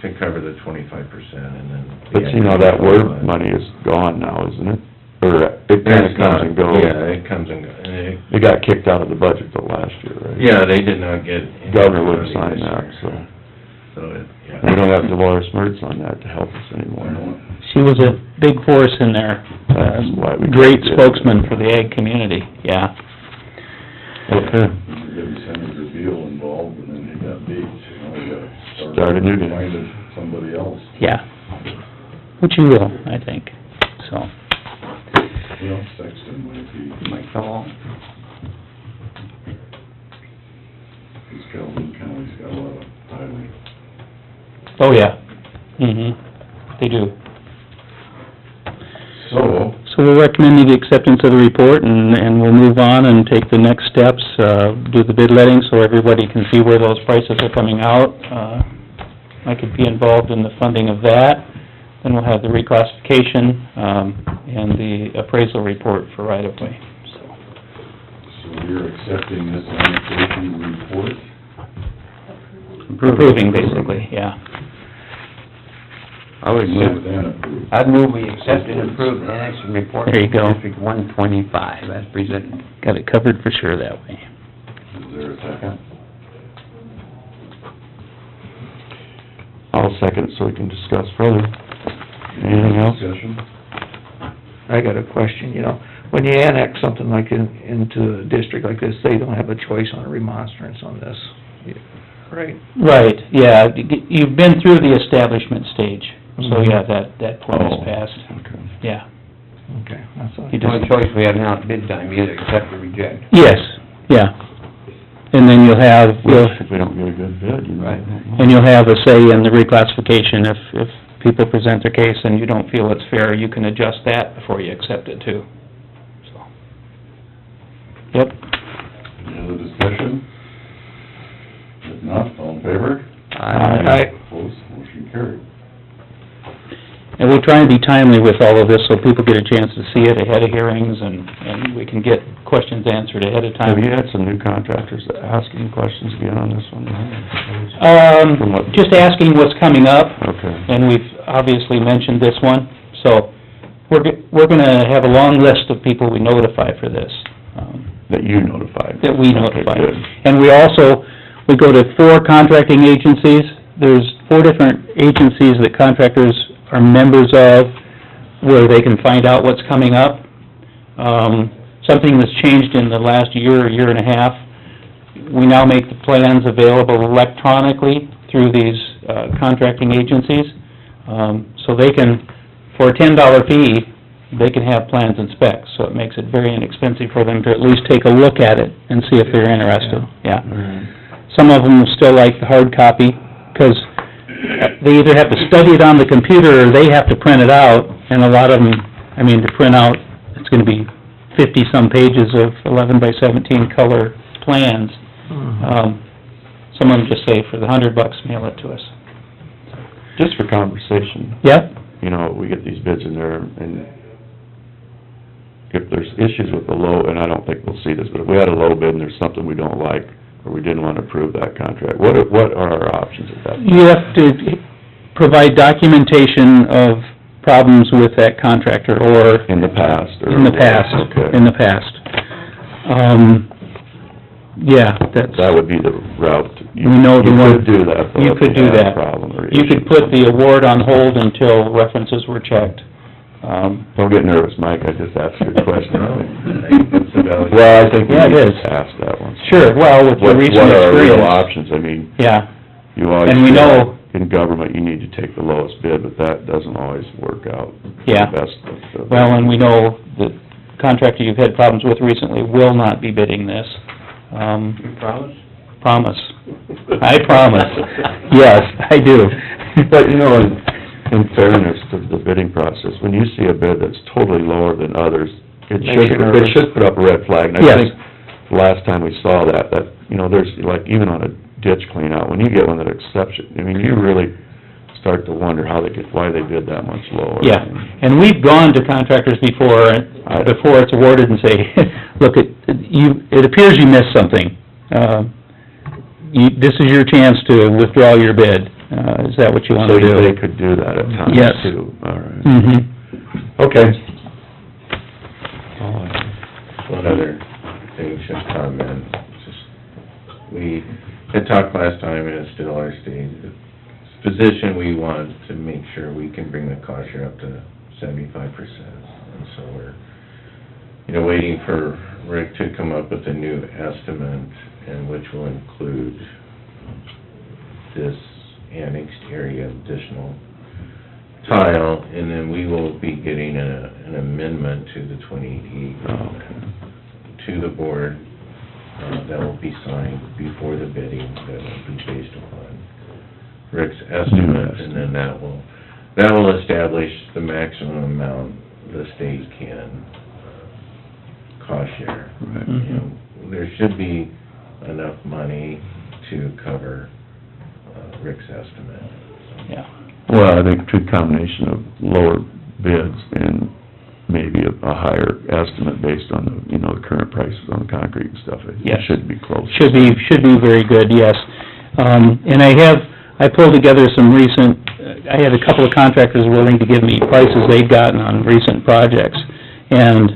to cover the 25% and then. But you know, that word money is gone now, isn't it? Or it kinda comes and goes. Yeah, it comes and goes. It got kicked out of the budget though last year, right? Yeah, they did not get. any Governor wouldn't money sign this that, year. so. Yeah. We don't have Dolores Mertz on that to help us anymore. She was a big force in there. That's why we... Great spokesman for the ag community, yeah. Okay. Maybe Senator Beal involved, and then he got beat, we gotta Start anew. Find somebody else. Yeah. Which you will, I think, so. Well, Sexton might be, Might fall. because Calhoun County's got a lot of highway. Oh, yeah. They do. So, So we're recommending the acceptance of the report, and we'll move on and take the next steps, do the bid letting so everybody can see where those prices are coming out. I could be involved in the funding of that. Then we'll have the reclassification, and the appraisal report for right-of-way, so. so you're accepting this annexation report? Approving, basically, yeah. I would Accept move, and approve. I'd move we accept and approve the annexation report. There you go. District 125, as presented. Got it covered for sure that way. Is there a second? I'll second it so we can discuss further. Anything else? Discussion? I got a question, when you annex something like into a district like this, they don't have a choice on a remonstrance on this, right? Right, yeah, you've been through the establishment stage, so yeah, that point is Oh. passed, Okay. yeah. Okay, that's all. You The only choice we have now at bid time, either accept or reject. Yes, yeah. And then you'll have, If we don't get a good bid, you know. Right. and you'll have a say in the reclassification. If people present their case and you don't feel it's fair, you can adjust that before you accept it too, so. Yep. Any other discussion? If not, all in favor? Aye. Opposed, motion carried. And we'll try and be timely with all of this, so people get a chance to see it ahead of hearings, and we can get questions answered ahead of time. Have you had some new contractors asking questions again on this one? From what- Just asking what's coming up, Okay. and we've obviously mentioned this one, so we're gonna have a long list of people we notify for this, That you notified? that we Okay, notify. good. And we go to 4 contracting agencies. There's 4 different agencies that contractors are members of, where they can find out what's coming up. Something that's changed in the last year and a half, we now make the plans available electronically through these contracting agencies. So they can, for a $10 fee, they can have plans and specs, so it makes it very inexpensive for them to at least take a look at it and see if they're interested, yeah. Some of them still like the hard copy, 'cause they either have to study it on the computer or they have to print it out, and a lot of them, I mean, to print out, it's gonna be 50-some pages of 11 by 17 color plans. Some of them just say, for the $100, mail it to us. Just for conversation, Yep, you know, we get these bids in there, and if there's issues with the low, and I don't think we'll see this, but if we had a low bid and there's something we don't like, or we didn't want to approve that contract, what are our options at that point? you have to provide documentation of problems with that contractor, or... In the past, or... In the past, Okay. in the past. Yeah, that's... That would be the route. We know the one... You could do that, though, You if could you do had a that. problem or You could issue. put the award on hold until references were checked. Don't get nervous, Mike, I just asked you a question. No, I think it's a valid... Well, I think we Yeah, it need is. to ask that one. Sure, well, with your recent What are our real experience... options? I mean, Yeah, you always... And we know- In government, you need to take the lowest bid, but that doesn't always work out. Yeah. The best of the... well, and we know the contractor you've had problems with recently will not be bidding this. You promise? Promise. I promise. Yes, I do. But, you know, in fairness to the bidding process, when you see a bid that's totally lower than others, it should put up a red flag. And I Yes. think the last time we saw that, you know, there's, like, even on a ditch clean out, when you get one that accepts it, I mean, you really start to wonder why they bid that much lower. Yeah, and we've gone to contractors before it's awarded and say, look, it appears you missed something. This is your chance to withdraw your bid. Is that what you want to do? So they could do that at times, Yes. too. All right. Mm-hmm. Okay. One other thing, just comment, we had talked last time, and it's still our state, position, we want to make sure we can bring the cost share up to 75%. And so we're, you know, waiting for Rick to come up with a new estimate, and which will include this annexed area of additional tile, and then we will be getting an amendment to the 28E to the board, that will be signed before the bidding, that will be based upon Rick's estimate, and then that will establish the maximum amount the state can cost share. Right. You know, there should be enough money to cover Rick's estimate. Yeah. Well, I think a combination of lower bids and maybe a higher estimate based on the, you know, the current prices on the concrete and stuff, it Yes. should be close. Should be very good, yes. And I pulled together some recent, I had a couple of contractors willing to give me prices they've gotten on recent projects. And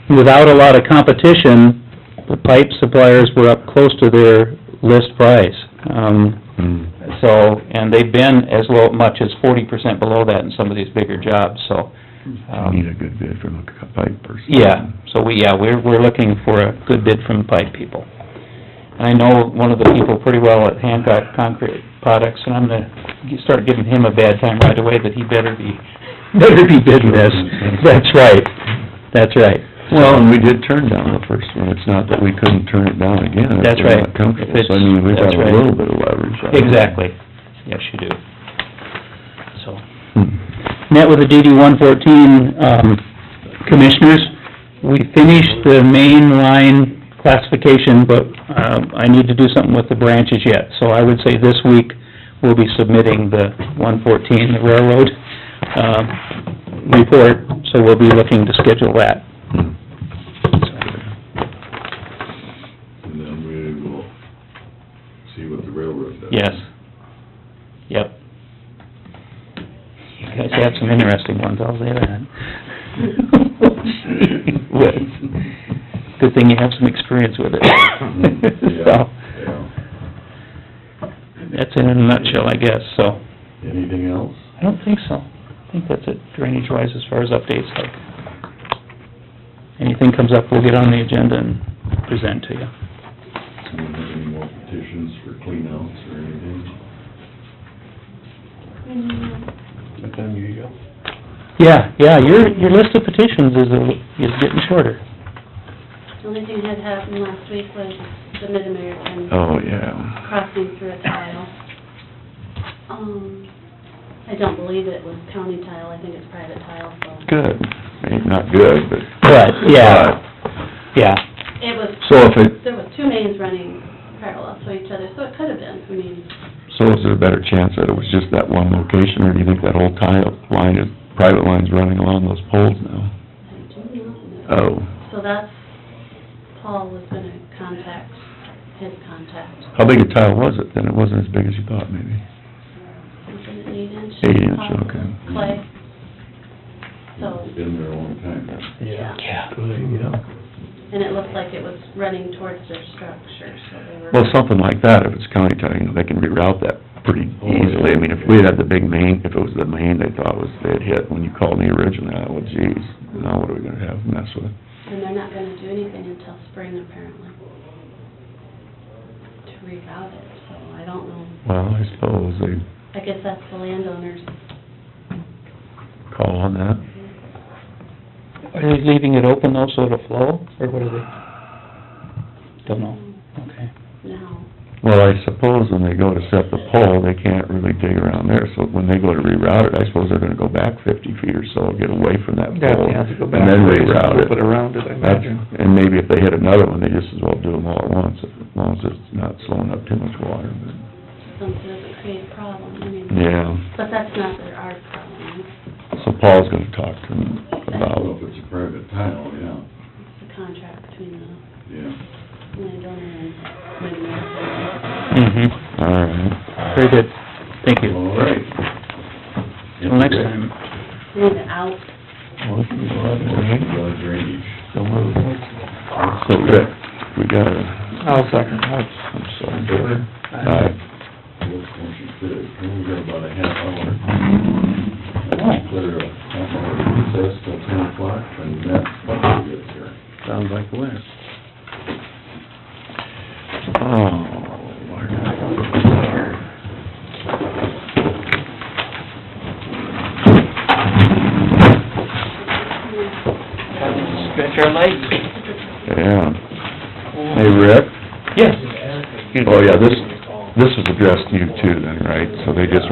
without a lot of competition, the pipe suppliers were up close to their list price. So, and they've been as much as 40% below that in some of these bigger jobs, so. You need a good bid from a pipe person. Yeah, so we're looking for a good bid from pipe people. And I know one of the people pretty well at Hancock Concrete Products, and I'm gonna start giving him a bad time right away, that he better be bidding this. That's right. Well, and we did turn down the first one, it's not that we couldn't turn it down again. if That's we're right. not comfortable. If So, I mean, we've that's got a right. little bit of leverage. I think. Exactly, yes, you do. So, Hmm. met with the DD 114, commissioners. We finished the main line classification, but, I need to do something with the branches yet. So I would say this week, we'll be submitting the 114, the railroad, report, so we'll be looking to schedule that. And then we will see what the railroad does. Yes. Yep. You guys have some interesting ones, I'll say that. Good thing you have some experience with it. So, Yeah. that's it in a nutshell, I guess, so. Anything else? I don't think so. I think that's it drainage-wise as far as updates, like, anything comes up, we'll get on the agenda and present to you. Anyone have any more petitions for cleanouts or anything? What time do you Yeah, your list of petitions is getting shorter. The only thing that happened last week was the Mid-American Oh, yeah. crossing through a tile. I don't believe it was county tile, I think it's private tile, so. Good. Ain't not good, but... But, yeah, yeah. It was, So if it, there was two mains running parallel to each other, so it could have been, I mean, so is there a better chance that it was just that one location, or do you think that whole tile line is, private line's running along those poles now? I do not know. Oh. So that's, Paul was gonna contact his contact. How big a tile was it then? It wasn't as big as you thought, maybe? Was it 8 inch? 8 inch, possibly, okay. Clay. So, It's been there a long time. yeah, Yeah. and it looked like it was running towards their structure, so they were. Well, something like that, if it's county tile, you know, they can reroute that pretty easily. I mean, if we had the big main, if it was the main they thought was, they had hit, when you called me originally, I thought, well, geez, now what are we gonna have to mess with? And they're not gonna do anything until spring, apparently, to reroute it, so I don't know. Well, I suppose they I guess that's the landowners. call on that. Are they leaving it open though, so it'll flow, or what are they? Don't know, okay. No. Well, I suppose when they go to set the pole, they can't really dig around there, so when they go to reroute it, I suppose they're gonna go back 50 feet or so, get away from that Yeah, pole, they have to go and back then a ways and reroute flip it. it around it, I That's- imagine. And maybe if they hit another one, they just as well do them all at once, as long as it's not slowing up too much water, but, Something doesn't create a problem, I mean. yeah. But that's not our problem, So Paul's gonna talk to them Well, about, if it's a private tile, yeah, it's a contract between the yeah. landowner and Mid-American. Mm-hmm. all right. Very good, thank you. All right. Till next time. Move it out. Motion to go out there. Well, drainage. So moved. So, Rick, we got a, I'll second. I'm sorry. Favor? Aye. Motion carried. Well, we got about a half hour. I'll declare a half hour recess till 10 o'clock, and that's what we get here. Sounds like the winner. Oh, where did I go from there? Stretch our legs. Yeah. Hey, Rick? Yes. Oh, yeah, this was addressed to you too then, right? So they just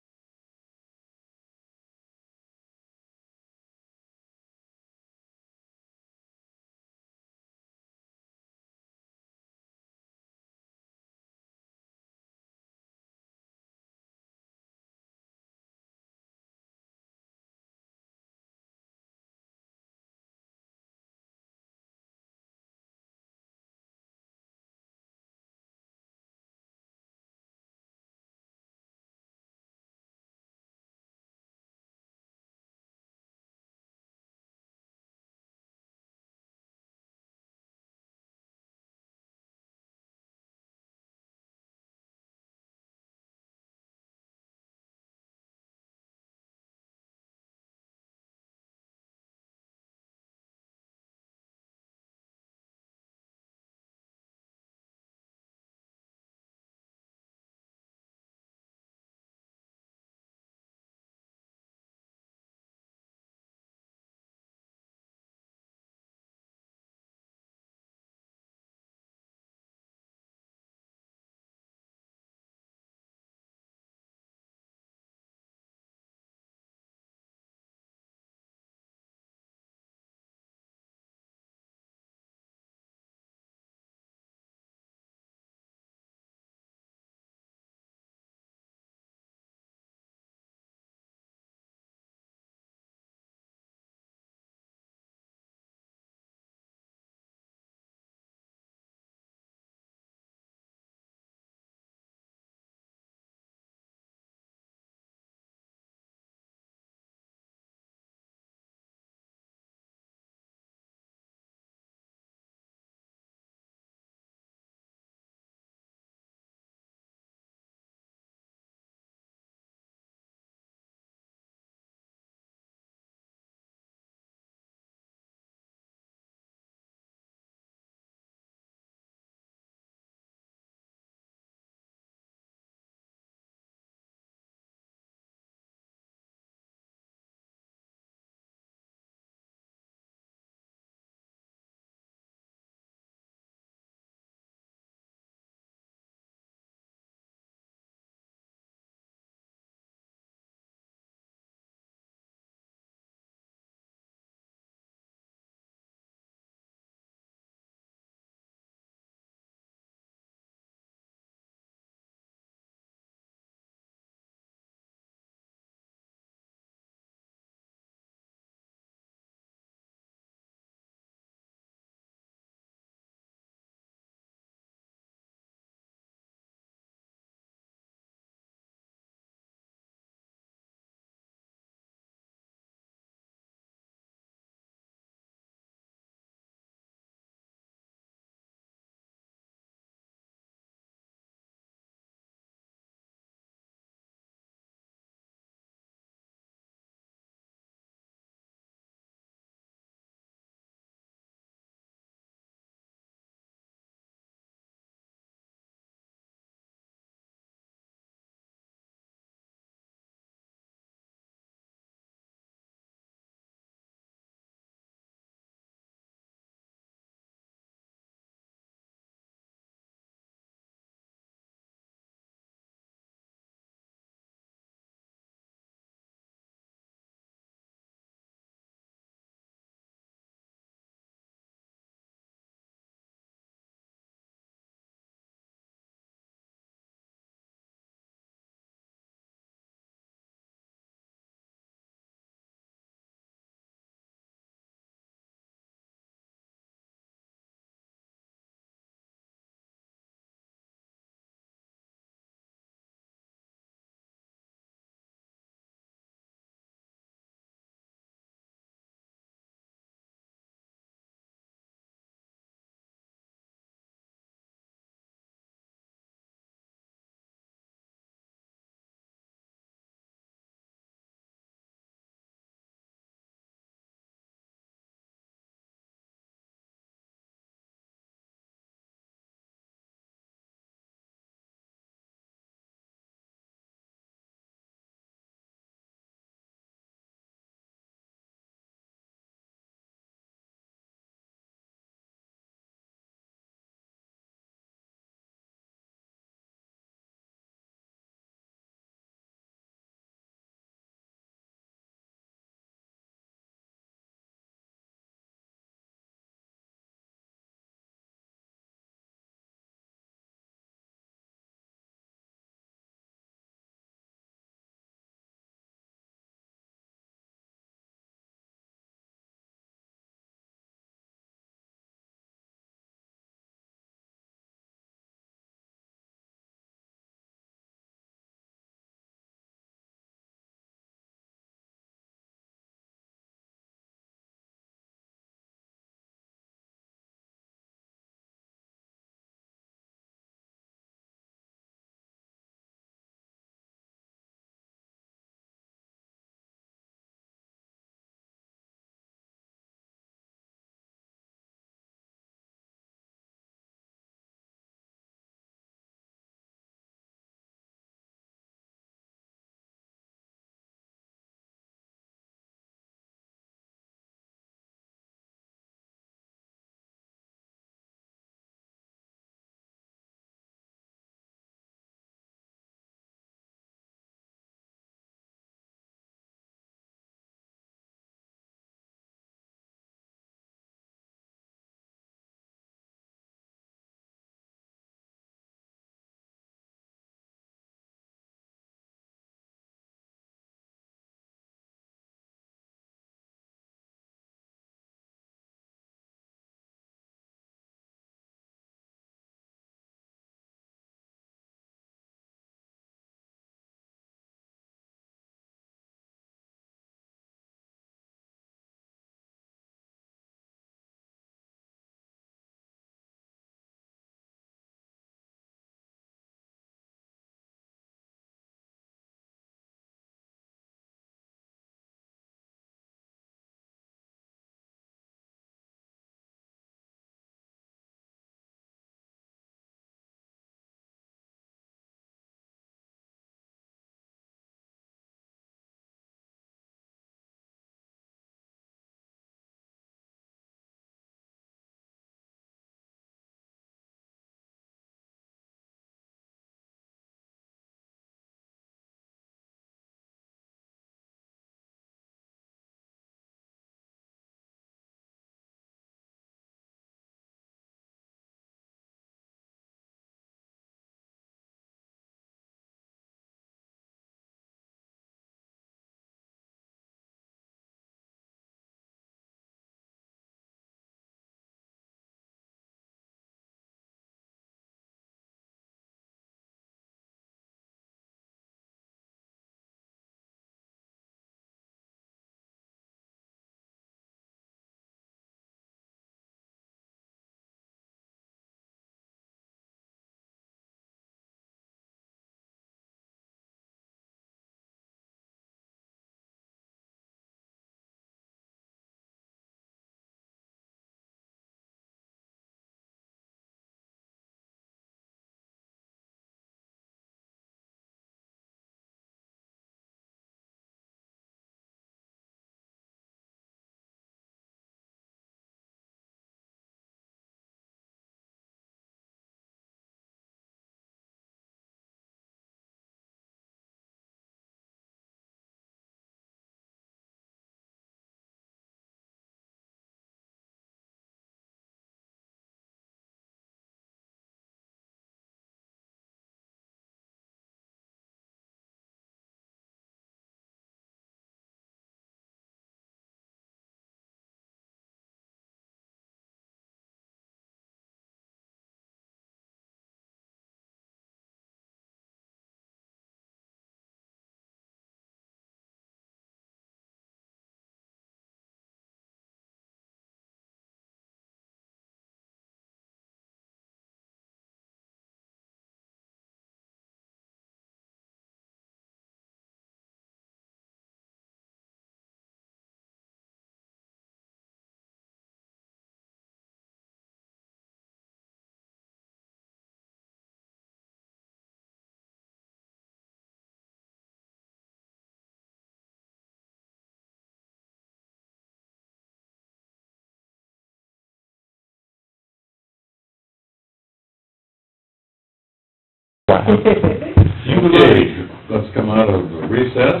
Okay, let's come out of recess.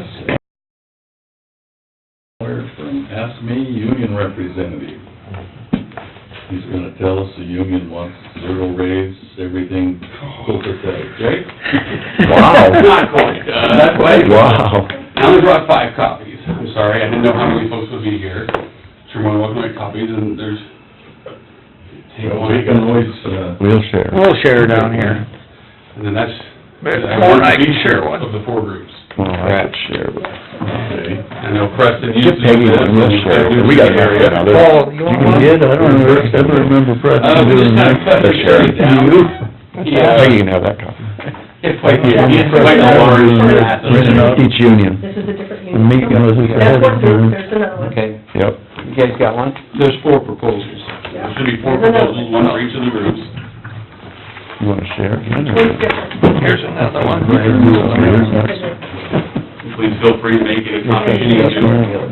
From Ask Me, union representative. He's gonna tell us the union wants zero raise, everything copacetic, Jake? Wow. Not quite, Not quite, wow. I only brought 5 copies, I'm sorry, I didn't know how many folks would be here. Sure, want to look at my copies, and there's... Well, we can always, We'll share. We'll share down here. And then that's... I can share one. Of the 4 groups. Well, I could share, but... okay. I know Preston used Get to Peggy do this. one, we'll share. We got that one out there. Paul, you want one? did, I don't ever remember We Preston just doing kind that. of cut it straight down. Yeah. Peggy can have that copy. It's quite, it's quite large. Each union. This is a different The unit. meeting was at That's one group, the there's another one. Okay, Yep. you guys got one? There's 4 proposals. There should be 4 proposals, one for each of the groups. You wanna share again? Each one's different. Here's another one. Please feel free to make any comments you need to.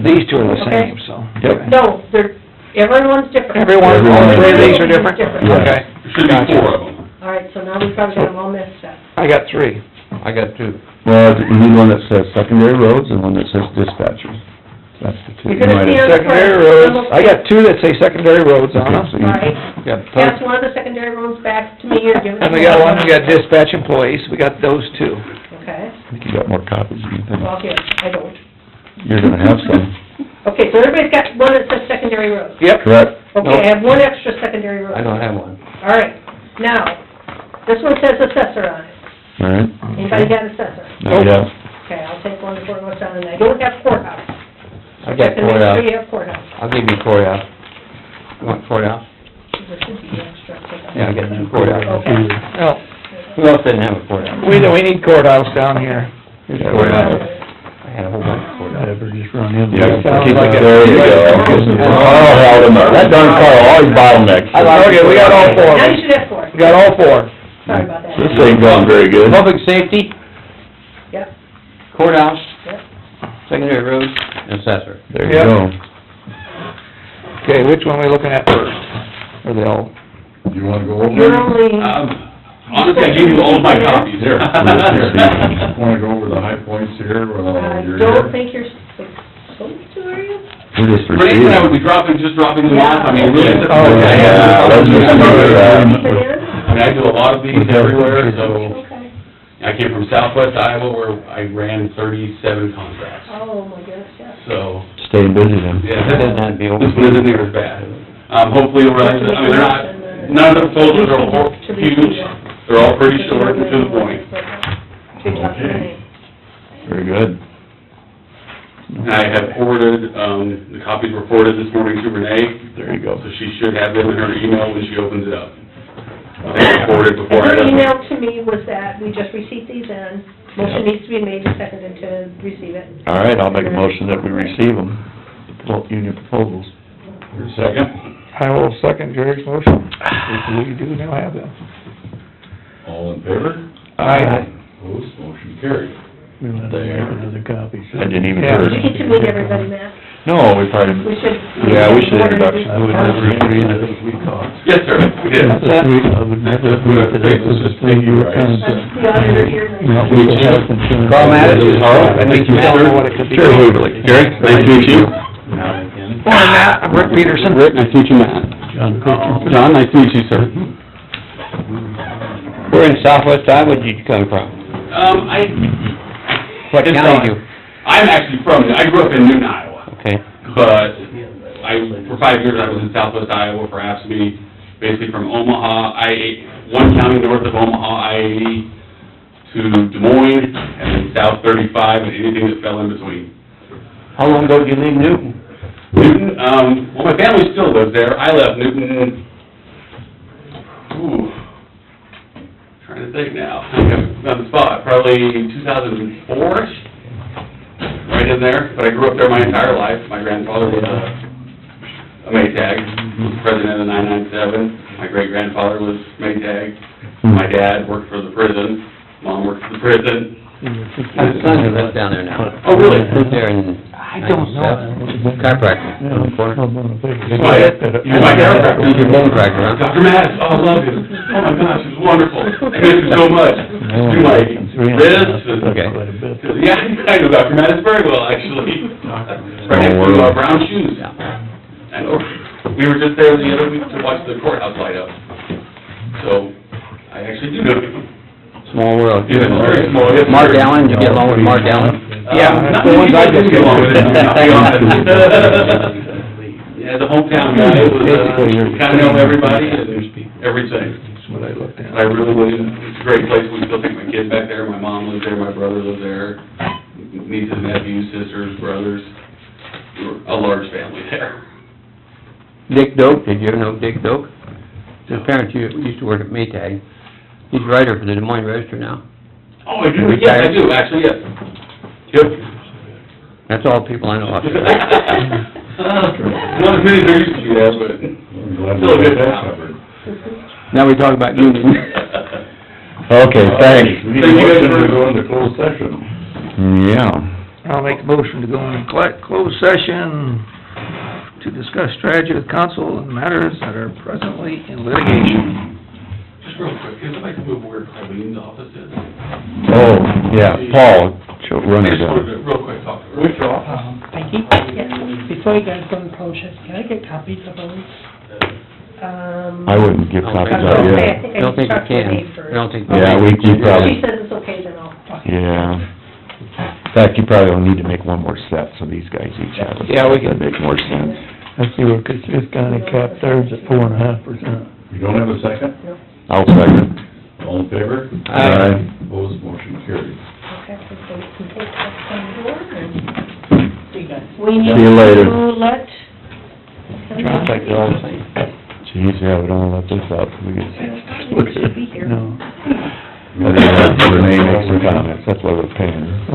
These two are the Okay. same, so. Yep. No, everyone's different. Everyone, all 3 of these are different? Different. Yeah. Okay. There should be 4 of them. All right, so now we've probably got them all messed up. I got 3. I got 2. Well, you need one that says secondary roads and one that says dispatchers. That's the two. You're gonna see on the Secondary front, roads, I got 2 that say secondary roads on them. Right, Got pass one of the secondary roads back to me or give it to And we me. got one, we got dispatch employees, we got those 2. Okay, I think you got more copies than you think. well, here, I don't. You're gonna have some. Okay, so everybody's got one that says secondary roads. Yep. Correct. Okay, I have one extra secondary road. I don't have one. All right, now, this one says assessor on it. All right. Anybody got assessor? Not yet. Okay, I'll take one before it goes down, and I don't have courthouse. I got Check and make sure courthouse. you have courthouse. I'll give you courthouse. You want courthouse? There should be extra. Yeah, I got 2 courthouse. Okay. No, Who else didn't have a courthouse? we need courthouse down here. Here's courthouse. I had a whole bunch of courthouse. Ever just run in. Yeah. Sounds like it. There you go. Oh, hell, that darn car always bottlenecks. Okay, we got all 4 of Now you them. should have 4. We got all 4. Sorry about that. This ain't going very good. Public safety, Yep, courthouse, yep. secondary roads, and assessor. There you Yep. go. Okay, which one are we looking at first? Are they all? You wanna go over? You're only, Honestly, I gave you all of my copies. Here, wanna go over the high points here, I you're don't here? think you're supposed to, are you? We're just For anything, I would receiving. be just dropping them off, I mean, really. Oh, yeah, let's just do that. Keep it in? I mean, I do a lot of these everywhere, so, Okay. I came from southwest Iowa where I ran 37 contracts, Oh, my goodness, yeah. so, Staying busy then. yeah. It doesn't have to be This open. one isn't near as bad. Hopefully it'll run, I mean, they're not, none of the proposals are huge, they're all pretty short and to the point. Okay. Very good. And I have forwarded, the copies were forwarded this morning to Renee, There you go. so she should have them in her email when she opens it up. They were forwarded before I And her left. email to me was that we just received these in, motion needs to be made and seconded to receive it. All right, I'll make a motion that we receive them, the union proposals. Your second? I will second Jerry's motion. We do now have them. All in favor? Aye. Opposed, motion carried. We'll have to make another copy. I didn't even Yeah. hear You it. get to meet everybody, Matt. No, we probably, We should. yeah, we should introduction. I would never agree that it we cost. Yes, sir, we did. I would never agree that it was a thing you were That's the auditor here. Not with the health insurance. Carl Mattis. I think you don't know what it could be. Sure, Waverly. Gary, nice to meet you. Morning, Matt. I'm Rick Peterson. Rick, nice to meet you, Matt. John Pitcher. John, nice to meet you, sir. Where in southwest Iowa did you come from? What It's county you? I'm actually I grew up in Newton, Iowa, Okay, but for 5 years, I was in southwest Iowa for AFSCME, basically from Omaha, one county north of Omaha, I-80, to Des Moines, and then South 35, and anything that fell in between. how long ago did you leave Newton? Newton, well, my family still lives there. I left Newton, trying to think now, I'm on the spot, probably 2004-ish, right in there. But I grew up there my entire life. My grandfather was a Maytag, was president of the 997. My great-grandfather was Maytag. My dad worked for the prison. Mom worked for the prison. My son lives down there now. Oh, really? Lived there in I don't know. chiropractor, on the corner. He's my chiropractor. He's your bone cracker, huh? Dr. Mattis, oh, I love him. Oh, my gosh, he's wonderful. I miss him so much. Do my wrists and... Okay. Yeah, I know Dr. Mattis very well, actually. Right next to our brown shoes. I know. We were just there the other week to watch the courthouse light up. So, I actually do know him. Small world. Yeah, very small. Yes, Mark sir. Allen, did you get along with Mark Allen? Yeah, not the ones I just get along with, to be honest. Yeah, the hometown guy, it was, kind of know everybody and everything. That's what I looked at. I really would, it's a great place, we still take my kids back there, my mom lives there, my brother lives there, nieces, nephews, sisters, brothers, we're a large family there. Dick Doak, did you ever know Dick Doak? His parents used to work at Maytag. He's a writer for the Des Moines Register now. Oh, I do, yes, I do, actually, yes. Yep. That's all the people I know. Not as many as there used to be, yeah, but still a good town. Now we talk about unions. Okay, thanks. We need a motion to go into closed session. Yeah. I'll make a motion to go into closed session to discuss strategy with council and matters that are presently in litigation. Just real quick, can somebody come over where Colleen's office is? Oh, yeah, Paul, run I it just wanted down. to, real quick, talk to her. Which office? Becky, before you guys go in closed session, can I get copies of those? I wouldn't give copies out Okay, yet. I think I don't think you talked to can. Dave first. I don't think. Yeah, we If she probably, says it's okay, then I'll talk to you. yeah. In fact, you probably will need to make one more set, so these guys each have it. Yeah, we can- That'd make more sense. I see where Cassuth County capped theirs at 4.5%. You don't have a second? I'll second. All in favor? Aye. Opposed, motion carried. Okay, so they can take that from the door and see you guys. We need See you later. to let... Sounds like they're all the same. Jeez, yeah, we don't wanna let this up, we get... Should be here. No. Renee makes some comments, that's why we're paying her.